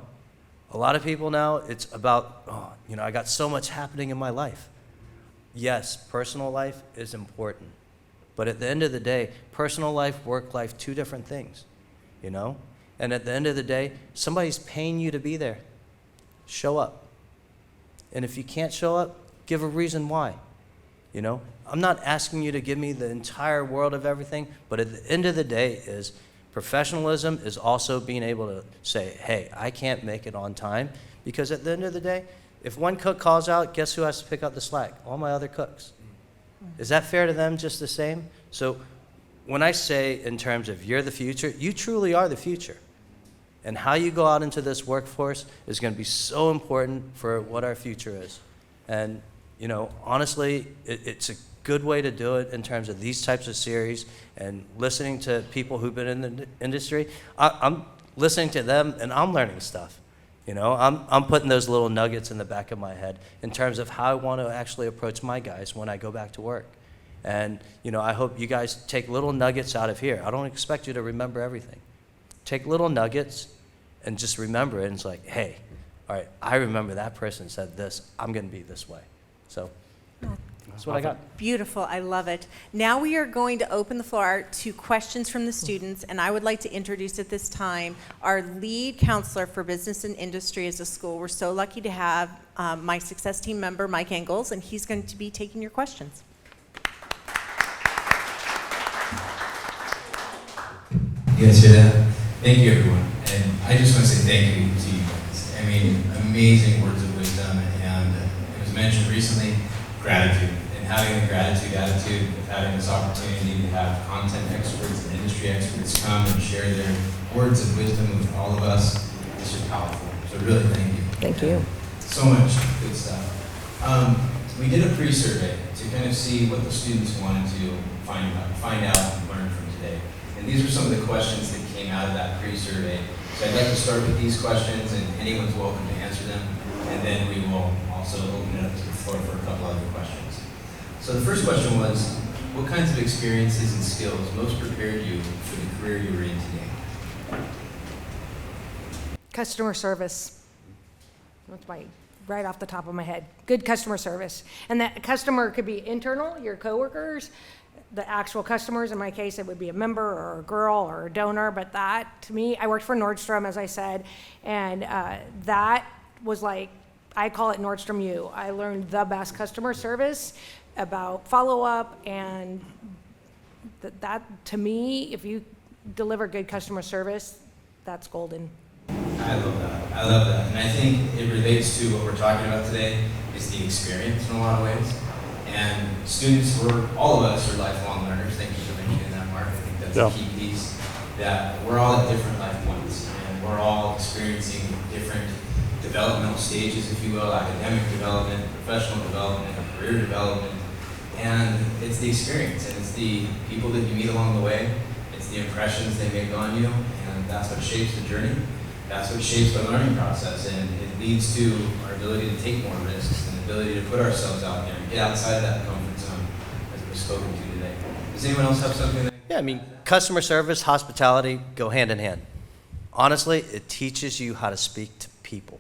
lot of people now, it's about, I got so much happening in my life. Yes, personal life is important. But at the end of the day, personal life, work life, two different things, And at the end of the day, somebody's paying you to be there. Show up. And if you can't show up, give a reason why. I'm not asking you to give me the entire world of everything, but at the end of the day is professionalism is also being able to say, hey, I can't make it on time, because at the end of the day, if one cook calls out, guess who has to pick up the slack? All my other cooks. Is that fair to them just the same? So when I say in terms of you're the future, you truly are the future. And how you go out into this workforce is going to be so important for what our future is. And, honestly, it's a good way to do it in terms of these types of series and listening to people who've been in the industry. I'm listening to them and I'm learning stuff. I'm putting those little nuggets in the back of my head in terms of how I want to actually approach my guys when I go back to work. And, I hope you guys take little nuggets out of here. I don't expect you to remember everything. Take little nuggets and just remember it. And it's like, hey, all right, I remember that person said this. I'm going to be this way. So, That's what I got. Beautiful, I love it. Now we are going to open the floor to questions from the students, and I would like to introduce at this time our lead counselor for business and industry as a school. We're so lucky to have my success team member, Mike Engels, and he's going to be taking your questions. You guys hear that? Thank you, everyone. And I just want to say thank you to you guys. I mean, amazing words of wisdom, and it was mentioned recently, gratitude. And having the gratitude attitude of having this opportunity to have content experts and industry experts come and share their words of wisdom with all of us is just powerful. So really, thank you. Thank you. So much good stuff. We did a pre-survey to kind of see what the students wanted to find out and learn from today. And these are some of the questions that came out of that pre-survey. So I'd like to start with these questions, and anyone's welcome to answer them. And then we will also open it up to the floor for a couple other questions. So the first question was, what kinds of experiences and skills most prepared you for the career you were in today? Customer service. That's right off the top of my head. Good customer service. And that customer could be internal, your coworkers, the actual customers. In my case, it would be a member or a girl or a donor. But that, to me, I worked for Nordstrom, as I said, and that was like, I call it Nordstrom U. I learned the best customer service about follow-up, and that, to me, if you deliver good customer service, that's golden. I love that. I love that. And I think it relates to what we're talking about today, is the experience in a lot of ways. And students, all of us are lifelong learners. Thank you for mentioning that, Mark. I think that's a key piece, that we're all at different life points, and we're all experiencing different developmental stages, if you will, academic development, professional development, career development. And it's the experience, and it's the people that you meet along the way. It's the impressions they make on you, and that's what shapes the journey. That's what shapes the learning process, and it leads to our ability to take more risks and the ability to put ourselves out there and get outside of that comfort zone, as we've spoken to today. Does anyone else have something that? Yeah, I mean, customer service, hospitality go hand in hand. Honestly, it teaches you how to speak to people,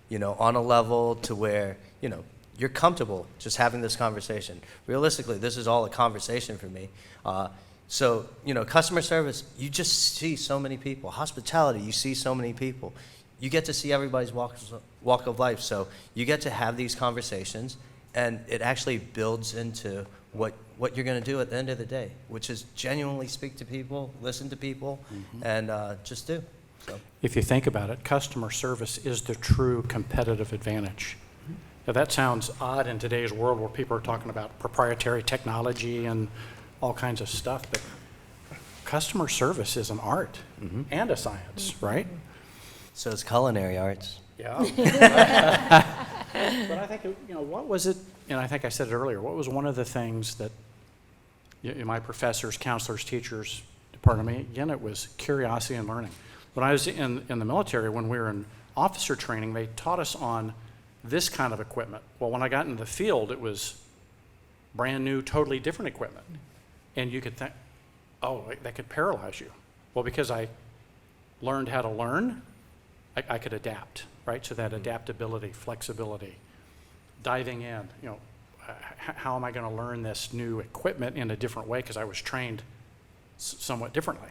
you know, on a level to where, you know, you're comfortable just having this conversation. Realistically, this is all a conversation for me. So, you know, customer service, you just see so many people. Hospitality, you see so many people. You get to see everybody's walk of life. So you get to have these conversations, and it actually builds into what you're going to do at the end of the day, which is genuinely speak to people, listen to people, and just do. So. If you think about it, customer service is the true competitive advantage. Now, that sounds odd in today's world where people are talking about proprietary technology and all kinds of stuff, but customer service is an art and a science, right? So it's culinary arts. Yeah. But I think, you know, what was it, and I think I said it earlier, what was one of the things that my professors, counselors, teachers, pardon me, again, it was curiosity and learning. When I was in the military, when we were in officer training, they taught us on this kind of equipment. Well, when I got into the field, it was brand new, totally different equipment. And you could think, oh, that could paralyze you. Well, because I learned how to learn, I could adapt, right? So that adaptability, flexibility, diving in, you know, how am I going to learn this new equipment in a different way? Because I was trained somewhat differently.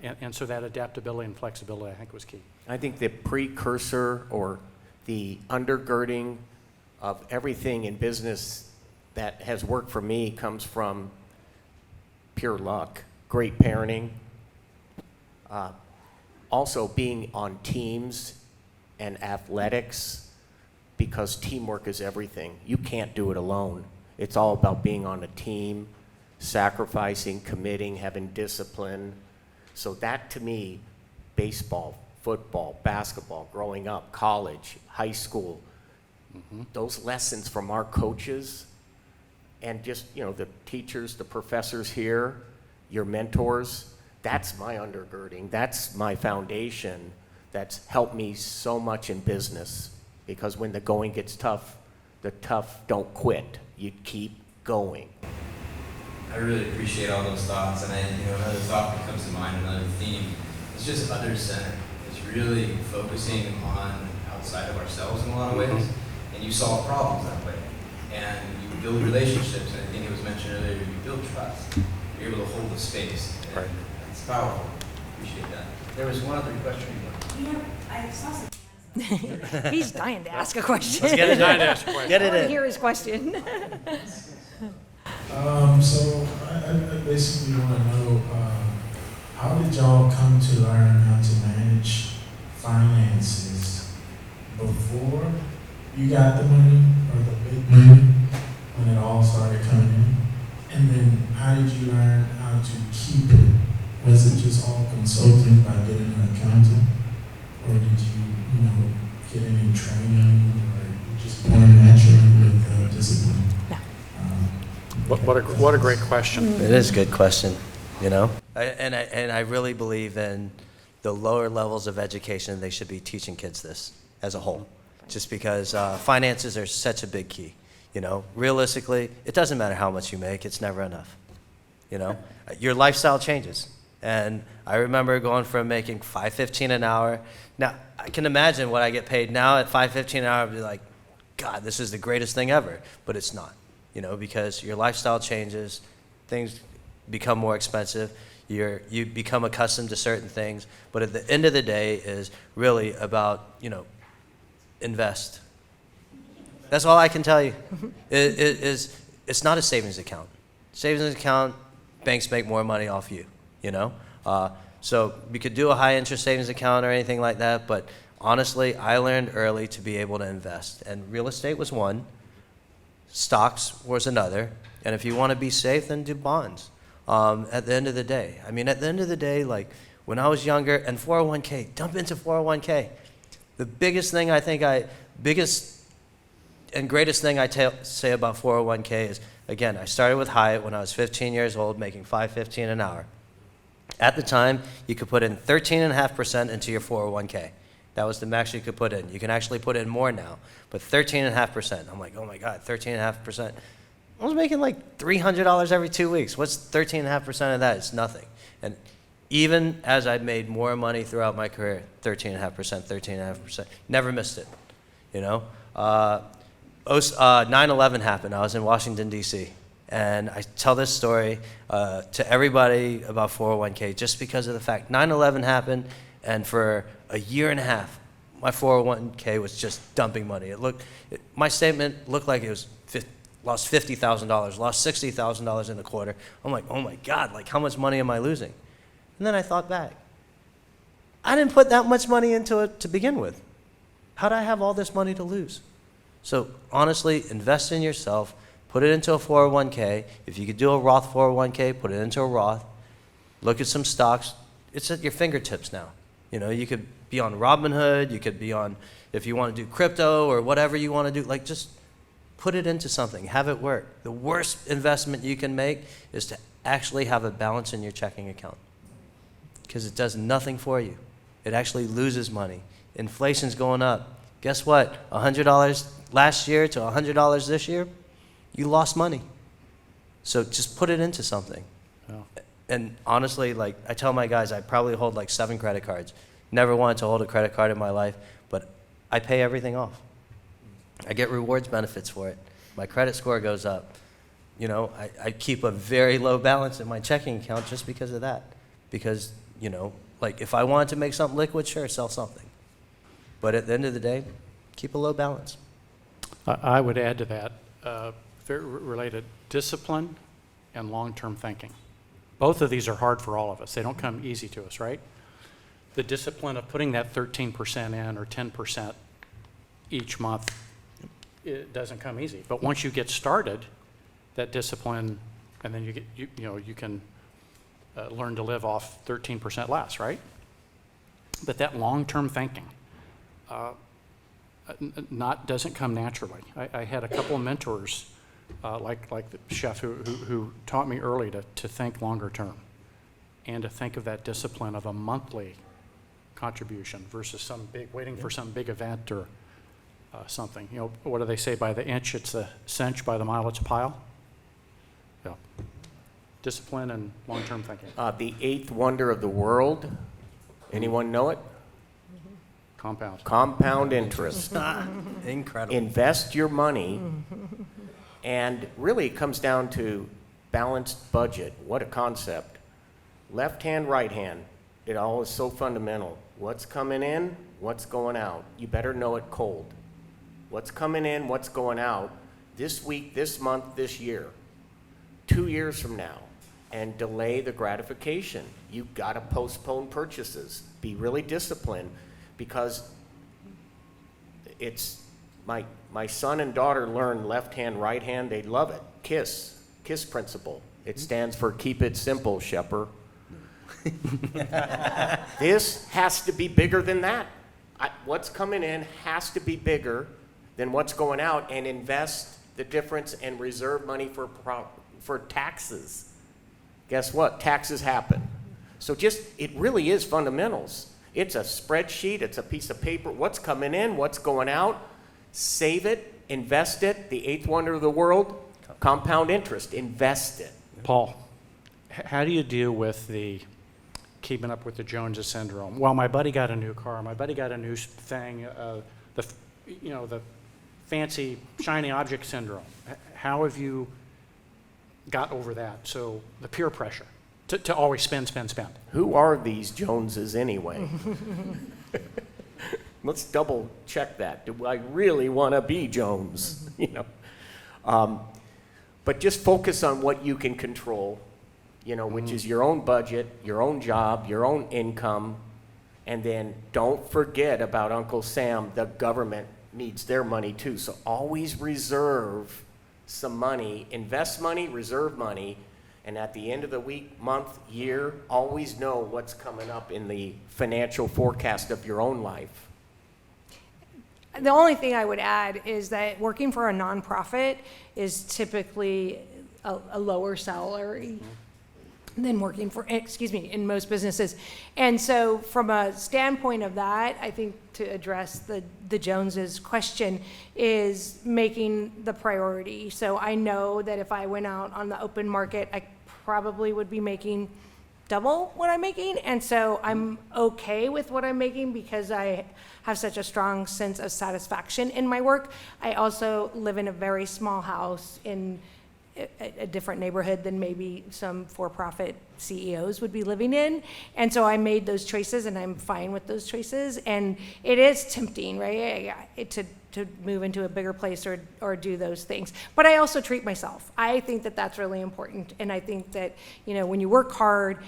And so that adaptability and flexibility, I think, was key. I think the precursor or the undergirding of everything in business that has worked for me comes from pure luck, great parenting, also being on teams and athletics, because teamwork is everything. You can't do it alone. It's all about being on a team, sacrificing, committing, having discipline. So that, to me, baseball, football, basketball, growing up, college, high school, those lessons from our coaches and just, you know, the teachers, the professors here, your mentors, that's my undergirding. That's my foundation that's helped me so much in business, because when the going gets tough, the tough don't quit. You keep going. I really appreciate all those thoughts, and another thought that comes to mind, another theme, is just other-centered. It's really focusing on outside of ourselves in a lot of ways, and you solve problems that way, and you relationships, and I think it was mentioned earlier, you build trust. You're able to hold the space. And Right. It's powerful. Appreciate that. There was one other question. He's dying to ask a question. Let's get it I'd in. ask a question. Get I it want to in. hear his question. So I basically want to know, how did y'all come to learn how to manage finances before you got the money or the big money when it all started coming in? And then how did you learn how to keep it? Was it just all consulting by getting an accountant? Or did you get any training or just born naturally with discipline? What a great question. It is a good question, you know? And I really believe in the lower levels of education, they should be teaching kids this as a whole. Just because finances are such a big key, you know? Realistically, it doesn't matter how much you make, it's never enough, you know? Your lifestyle changes. And I remember going from making $5.15 an hour. Now, I can imagine what I get paid now at $5.15 an hour. I'd be like, God, this is the greatest thing ever. But it's not, you know, because your lifestyle changes, things become more expensive, you become accustomed to certain things. But at the end of the day is really about, you know, invest. That's all I can tell you. It's not a savings account. Savings account, banks make more money off you, you know? So we could do a high interest savings account or anything like that, but honestly, I learned early to be able to invest. And real estate was one, stocks was another, and if you want to be safe, then do bonds. At the end of the day. I mean, at the end of the day, like when I was younger, and 401k, dump into 401k. The biggest thing biggest and greatest thing I say about 401k is, again, I started with Hyatt when I was 15 years old, making $5.15 an hour. At the time, you could put in 13.5% into your 401k. That was the max you could put in. You can actually put in more now, but 13.5%. I'm like, oh my God, 13.5%. I was making like $300 every 2 weeks. What's 13.5% of that? It's nothing. And even as I made more money throughout my career, 13.5%, 13.5%, never missed it, you know? 9/11 happened. I was in Washington, D.C., and I tell this story to everybody about 401k just because of the fact 9/11 happened, and for a year and a half, my 401k was just dumping money. My statement looked like it was lost $50,000, lost $60,000 in the quarter. I'm like, oh my God, like how much money am I losing? And then I thought back. I didn't put that much money into it to begin with. How did I have all this money to lose? So honestly, invest in yourself, put it into a 401k. If you could do a Roth 401k, put it into a Roth. Look at some stocks. It's at your fingertips now. You know, you could be on Robinhood, you could be on, if you want to do crypto or whatever you want to do, like just put it into something, have it work. The worst investment you can make is to actually have a balance in your checking account because it does nothing for you. It actually loses money. Inflation's going up. Guess what? $100 last year to $100 this year, you lost money. So just put it into something. Oh. And honestly, like I tell my guys, I probably hold like 7 credit cards. Never wanted to hold a credit card in my life, but I pay everything off. I get rewards benefits for it. My credit score goes up. You know, I keep a very low balance in my checking account just because of that. Because, you know, like if I wanted to make something liquid, sure, sell something. But at the end of the day, keep a low balance. I would add to that, very related, discipline and long-term thinking. Both of these are hard for all of us. They don't come easy to us, right? The discipline of putting that 13% in or 10% each month, it doesn't come easy. But once you get started, that discipline, and then you can learn to live off 13% less, right? But that long-term thinking doesn't come naturally. I had a couple of mentors, like the chef, who taught me early to think longer term, and to think of that discipline of a monthly contribution versus waiting for some big event or something. You know, what do they say? By the inch, it's a cinch. By the mile, it's a pile. Yeah. Discipline and long-term thinking. The 8th wonder of the world, anyone know it? Compound. Compound interest. Incredible. Invest your money And really, it comes down to balanced budget. What a concept. Left hand, right hand. It all is so fundamental. What's coming in, what's going out. You better know it cold. What's coming in, what's going out this week, this month, this year, 2 years from now, and delay the gratification. You've got to postpone purchases. Be really disciplined, because it's my son and daughter learn left hand, right hand. They love it. KISS principle. It stands for keep it simple, Shepard. This has to be bigger than that. What's coming in has to be bigger than what's going out, and invest the difference and reserve money for taxes. Guess what? Taxes happen. So it really is fundamentals. It's a spreadsheet, it's a piece of paper. What's coming in, what's going out, save it, invest it. The eighth wonder of the world, compound interest, invest it. Paul, how do you deal with the keeping up with the Joneses syndrome? Well, my buddy got a new car, my buddy got a new thing, the fancy shiny object syndrome. How have you got over that? So the peer pressure to always spend. Who are these Joneses anyway? Let's double check that. Do I really want to be Jones? But just focus on what you can control, which is your own budget, your own job, your own income, and then don't forget about Uncle Sam. The government needs their money too. So always reserve some money, invest money, reserve money, and at the end of the week, month, year, always know what's coming up in the financial forecast of your own life. The only thing I would add is that working for a nonprofit is typically a lower salary than working for, in most businesses. And so from a standpoint of that, I think to address the Joneses question is making the priority. So I know that if I went out on the open market, I probably would be making double what I'm making. And so I'm okay with what I'm making because I have such a strong sense of satisfaction in my work. I also live in a very small house in a different neighborhood than maybe some for-profit CEOs would be living in. And so I made those choices, and I'm fine with those choices. And it is tempting, right, to move into a bigger place or do those things. But I also treat myself. I think that that's really important. And I think that, when you work hard,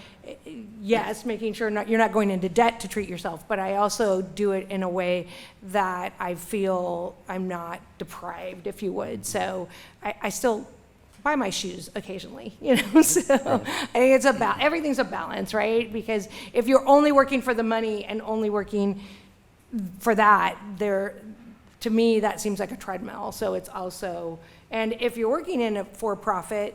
yes, making sure you're not going into debt to treat yourself, but I also do it in a way that I feel I'm not deprived, if you would. So I still buy my shoes occasionally, so I think everything's a balance, right? Because if you're only working for the money and only working for that, to me, that seems like a treadmill. So it's also, and if you're working in a for-profit,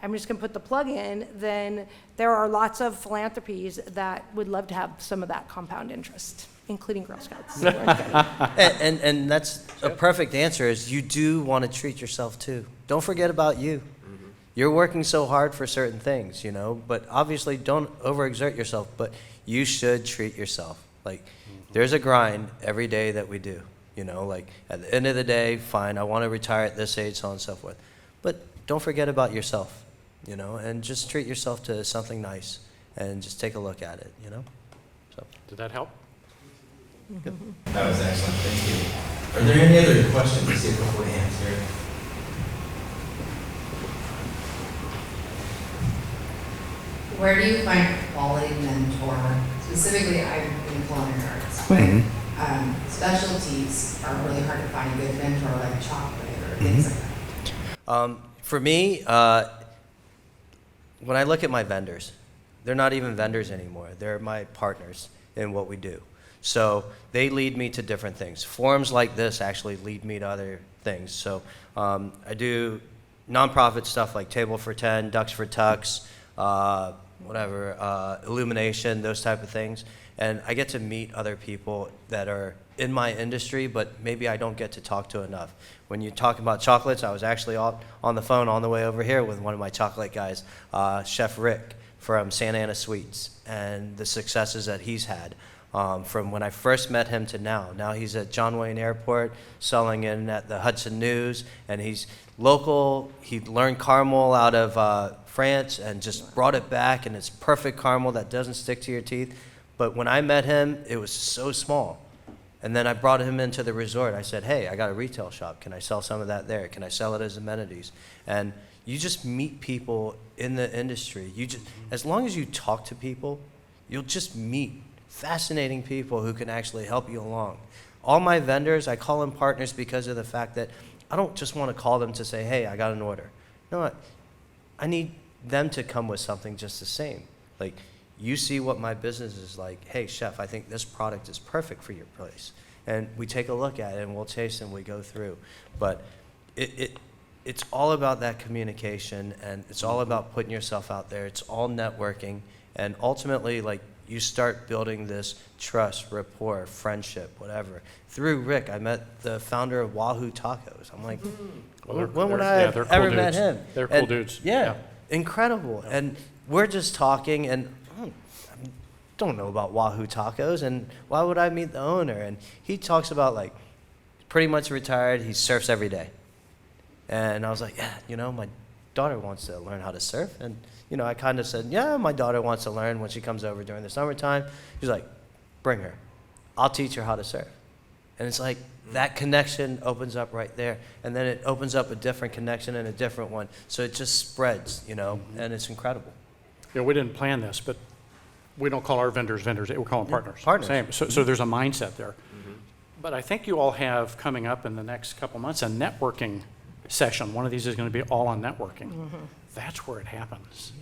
I'm just gonna put the plug in, then there are lots of philanthropies that would love to have some of that compound interest, including Girl Scouts. And that's a perfect answer, is you do want to treat yourself too. Don't forget about you. Mm-hmm. You're working so hard for certain things, but obviously don't overexert yourself, but you should treat yourself. Like, there's a grind every day that we do, like at the end of the day, fine, I want to retire at this age, so on and so forth. But don't forget about yourself, and just treat yourself to something nice and just take a look at it, So. Did that help? Good. That was excellent. Thank you. Are there any other questions? I see a couple of hands here. Where do you find a quality mentor? Specifically, I'm in culinary arts, but specialties are really hard to find a good mentor, like chocolate or things like that. For me, when I look at my vendors, they're not even vendors anymore. They're my partners in what we do. So they lead me to different things. Forums like this actually lead me to other things. So I do nonprofit stuff like Table for 10, Ducks for Tucks, Illumination, those type of things. And I get to meet other people that are in my industry, but maybe I don't get to talk to enough. When you talk about chocolates, I was actually on the phone on the way over here with one of my chocolate guys, Chef Rick from Santa Ana Sweets, and the successes that he's had. From when I first met him to now. Now he's at John Wayne Airport, selling in at the Hudson News, and he's local. He learned caramel out of France and just brought it back, and it's perfect caramel that doesn't stick to your teeth. But when I met him, it was so small. And then I brought him into the resort. I said, hey, I got a retail shop. Can I sell some of that there? Can I sell it as amenities? And you just meet people in the industry. As long as you talk to people, you'll just meet fascinating people who can actually help you along. All my vendors, I call them partners because of the fact that I don't just want to call them to say, hey, I got an order. No, I need them to come with something just the same. Like, you see what my business is like. Hey, chef, I think this product is perfect for your place. And we take a look at it, and we'll taste and we go through. But it's all about that communication, and it's all about putting yourself out there. It's all networking. And ultimately, like, you start building this trust, rapport, friendship, whatever. Through Rick, I met the founder of Wahoo Tacos. I'm like, when would I have ever met him? They're cool dudes. Yeah, incredible. And we're just talking, and I don't know about Wahoo Tacos, and why would I meet the owner? And he talks about, like, pretty much retired, he surfs every day. And I was like, yeah, you know, my daughter wants to learn how to surf. And, you know, I kind of said, yeah, my daughter wants to learn when she comes over during the summertime. He's like, bring her. I'll teach her how to surf. And it's like, that connection opens up right there. And then it opens up a different connection and a different one. So it just spreads, you know, and it's incredible. You know, we didn't plan this, but we don't call our vendors vendors. We call them partners. Partners. Same. So there's a mindset there. But I think you all have coming up in the next couple months a networking session. One of these is going to be all on networking. That's where it happens.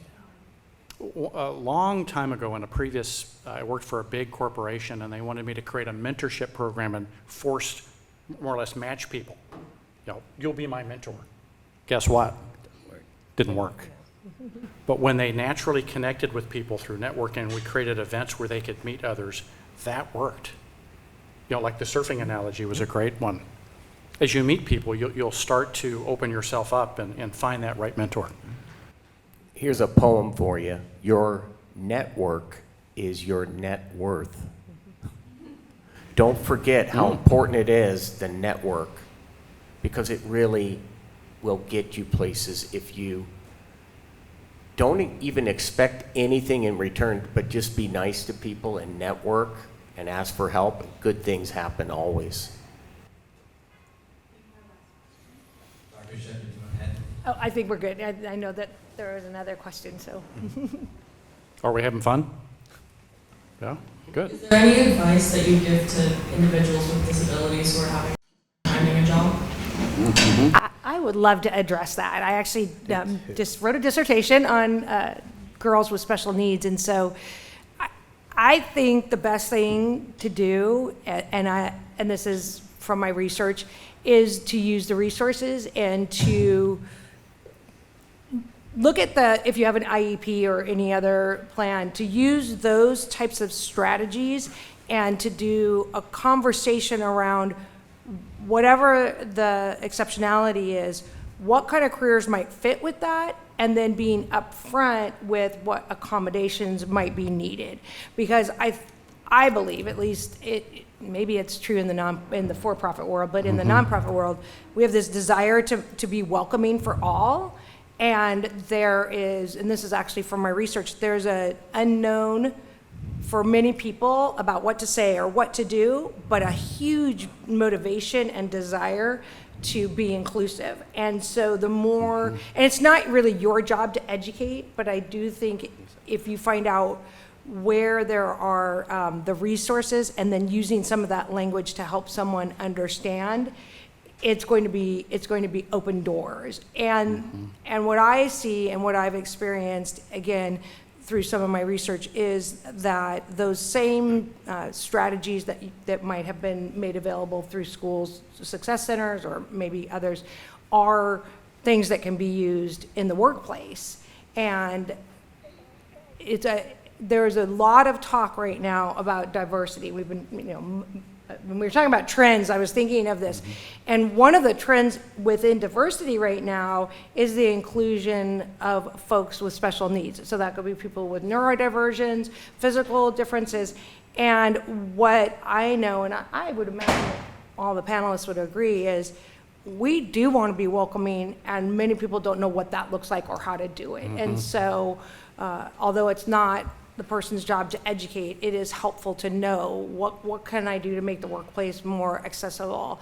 A long time ago in a previous, I worked for a big corporation, and they wanted me to create a mentorship program and forced, more or less, match people. You know, you'll be my mentor. Guess what? Didn't work. But when they naturally connected with people through networking, we created events where they could meet others, that worked. You know, like the surfing analogy was a great one. As you meet people, you'll start to open yourself up and find that right mentor. Here's a poem for you. Your network is your net worth. Don't forget how important it is, the network, because it really will get you places if you don't even expect anything in return, but just be nice to people and network and ask for help. Good things happen always. Dr. Shepard, do you want to add? Oh, I think we're good. I know that there was another question, so. Are we having fun? Yeah, good. Is there any advice that you give to individuals with disabilities who are having finding a job? I would love to address that. I actually just wrote a dissertation on girls with special needs, and so I think the best thing to do, and this is from my research, is to use the resources and to look at if you have an IEP or any other plan, to use those types of strategies and to do a conversation around whatever the exceptionality is, what kind of careers might fit with that, and then being upfront with what accommodations might be needed. Because I believe, at least maybe it's true in the for-profit world, but in the nonprofit world, we have this desire to be welcoming for all. And there is, and this is actually from my research, there's an unknown for many people about what to say or what to do, but a huge motivation and desire to be inclusive. And so the more, and it's not really your job to educate, but I do think if you find out where there are the resources and then using some of that language to help someone understand, it's going to be open doors. And what I see and what I've experienced, again, through some of my research, is that those same strategies that might have been made available through schools, success centers, or maybe others, are things that can be used in the workplace. And there's a lot of talk right now about diversity. We've been, when we were talking about trends, I was thinking of this. And one of the trends within diversity right now is the inclusion of folks with special needs. So that could be people with neurodivergence, physical differences. And what I know, and I would imagine all the panelists would agree, is we do want to be welcoming, and many people don't know what that looks like or how to do it. And so, although it's not the person's job to educate, it is helpful to know what can I do to make the workplace more accessible.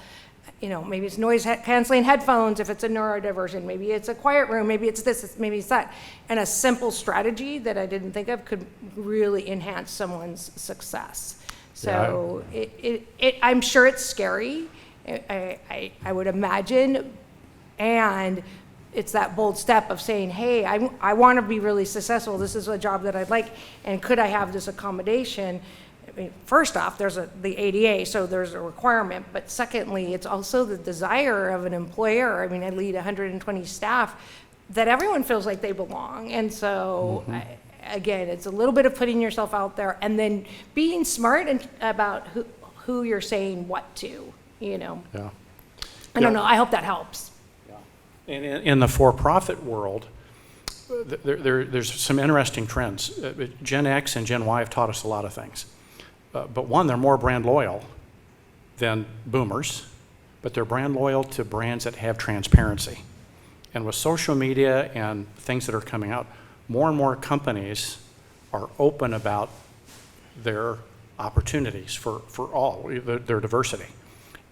You know, maybe it's noise canceling headphones if it's a neurodivergent, maybe it's a quiet room, maybe it's this, maybe it's that. And a simple strategy that I didn't think of could really enhance someone's success. So I'm sure it's scary, I would imagine, and it's that bold step of saying, hey, I want to be really successful, this is a job that I'd like, and could I have this accommodation? I mean, first off, there's the ADA, so there's a requirement, but secondly, it's also the desire of an employer. I mean, I lead 120 staff, that everyone feels like they belong. And so, again, it's a little bit of putting yourself out there and then being smart about who you're saying what to, you know. Yeah. I don't know, I hope that helps. And in the for-profit world, there's some interesting trends. Gen X and Gen Y have taught us a lot of things. But one, they're more brand loyal than boomers, but they're brand loyal to brands that have transparency. And with social media and things that are coming out, more and more companies are open about their opportunities for all, their diversity.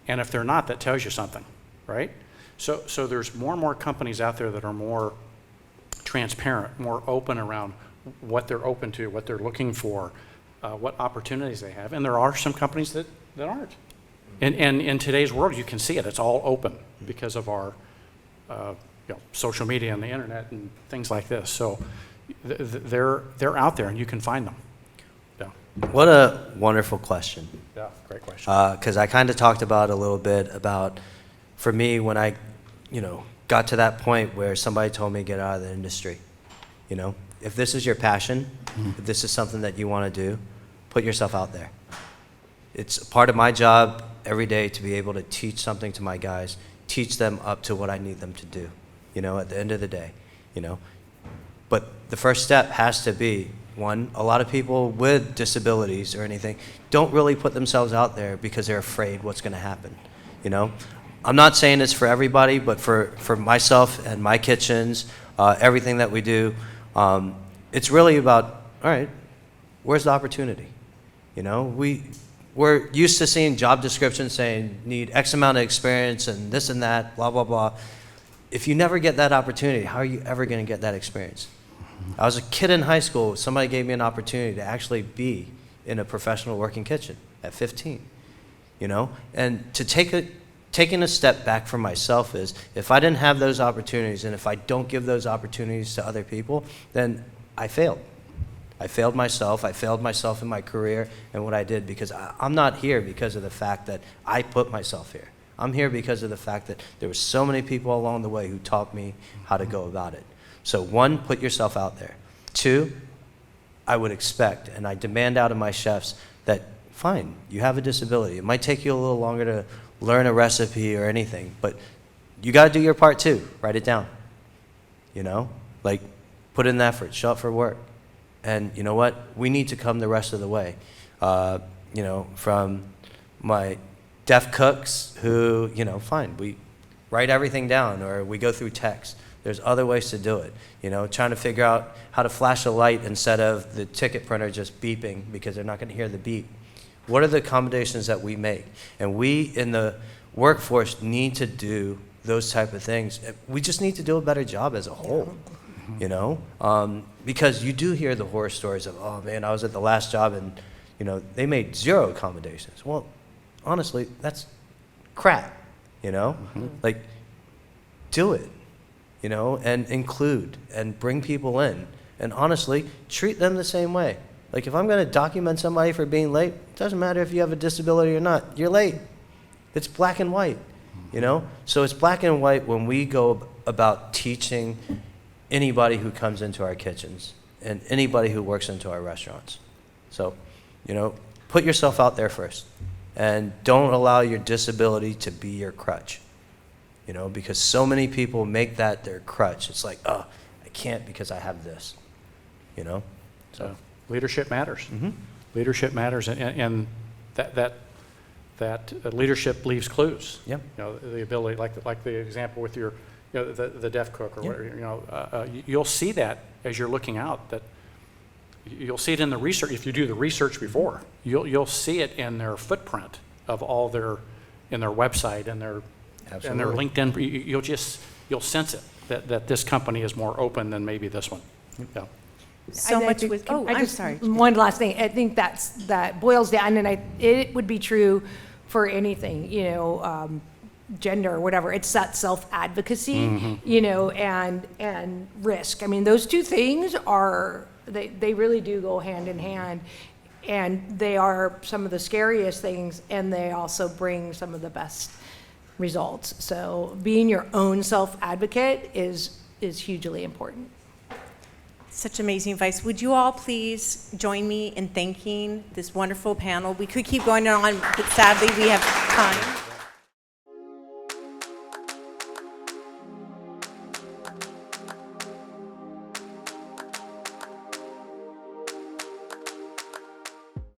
And if they're not, that tells you something, right? So there's more and more companies out there that are more transparent, more open around what they're open to, what they're looking for, what opportunities they have. And there are some companies that aren't. And in today's world, you can see it. It's all open because of our social media and the internet and things like this. So they're out there and you can find them. Yeah. What a wonderful question. Yeah, great question. Because I kind of talked about a little bit about, for me, when I, got to that point where somebody told me to get out of the industry, if this is your passion, if this is something that you want to do, put yourself out there. It's part of my job every day to be able to teach something to my guys, teach them up to what I need them to do, at the end of the day, But the first step has to be, one, a lot of people with disabilities or anything don't really put themselves out there because they're afraid what's going to happen, I'm not saying it's for everybody, but for myself and my kitchens, everything that we do, it's really about, all right, where's the opportunity? We're used to seeing job descriptions saying need X amount of experience and this and that, blah, blah, blah. If you never get that opportunity, how are you ever going to get that experience? I was a kid in high school. Somebody gave me an opportunity to actually be in a professional working kitchen at 15, And to taking a step back for myself is, if I didn't have those opportunities and if I don't give those opportunities to other people, then I failed. I failed myself. I failed myself in my career and what I did, because I'm not here because of the fact that I put myself here. I'm here because of the fact that there were so many people along the way who taught me how to go about it. So one, put yourself out there. Two, I would expect and I demand out of my chefs that, fine, you have a disability. It might take you a little longer to learn a recipe or anything, but you got to do your part too. Write it down. Put in the effort, show up for work. And you know what? We need to come the rest of the way. From my deaf cooks who, fine, we write everything down or we go through text. There's other ways to do it. Trying to figure out how to flash a light instead of the ticket printer just beeping because they're not going to hear the beep. What are the accommodations that we make? And we in the workforce need to do those type of things. We just need to do a better job as a whole. Because you do hear the horror stories of, oh man, I was at the last job and, they made 0 accommodations. Well, honestly, that's crap, do it, and include and bring people in. And honestly, treat them the same way. If I'm going to document somebody for being late, it doesn't matter if you have a disability or not. You're late. It's black and white, So it's black and white when we go about teaching anybody who comes into our kitchens and anybody who works into our restaurants. So, put yourself out there first and don't allow your disability to be your crutch, because so many people make that their crutch. It's like, oh, I can't because I have this, So leadership matters. Leadership matters, and that that leadership leaves clues. Yep. You know, the ability, like the example with your, you know, the deaf cook or whatever, you know, you'll see that as you're looking out, that you'll see it in the research. If you do the research before, you'll see it in their footprint of all in their website and their LinkedIn. You'll sense it that this company is more open than maybe this one. Yeah. So I much think- with, I I'm just- sorry. One last thing, I think that boils down, and it would be true for anything, you know, gender or whatever. It's that self-advocacy, you know, and risk. I mean, those two things they really do go hand in hand, and they are some of the scariest things, and they also bring some of the best results. So being your own self-advocate is hugely important. Such amazing advice. Would you all please join me in thanking this wonderful panel? We could keep going on, but sadly we have time.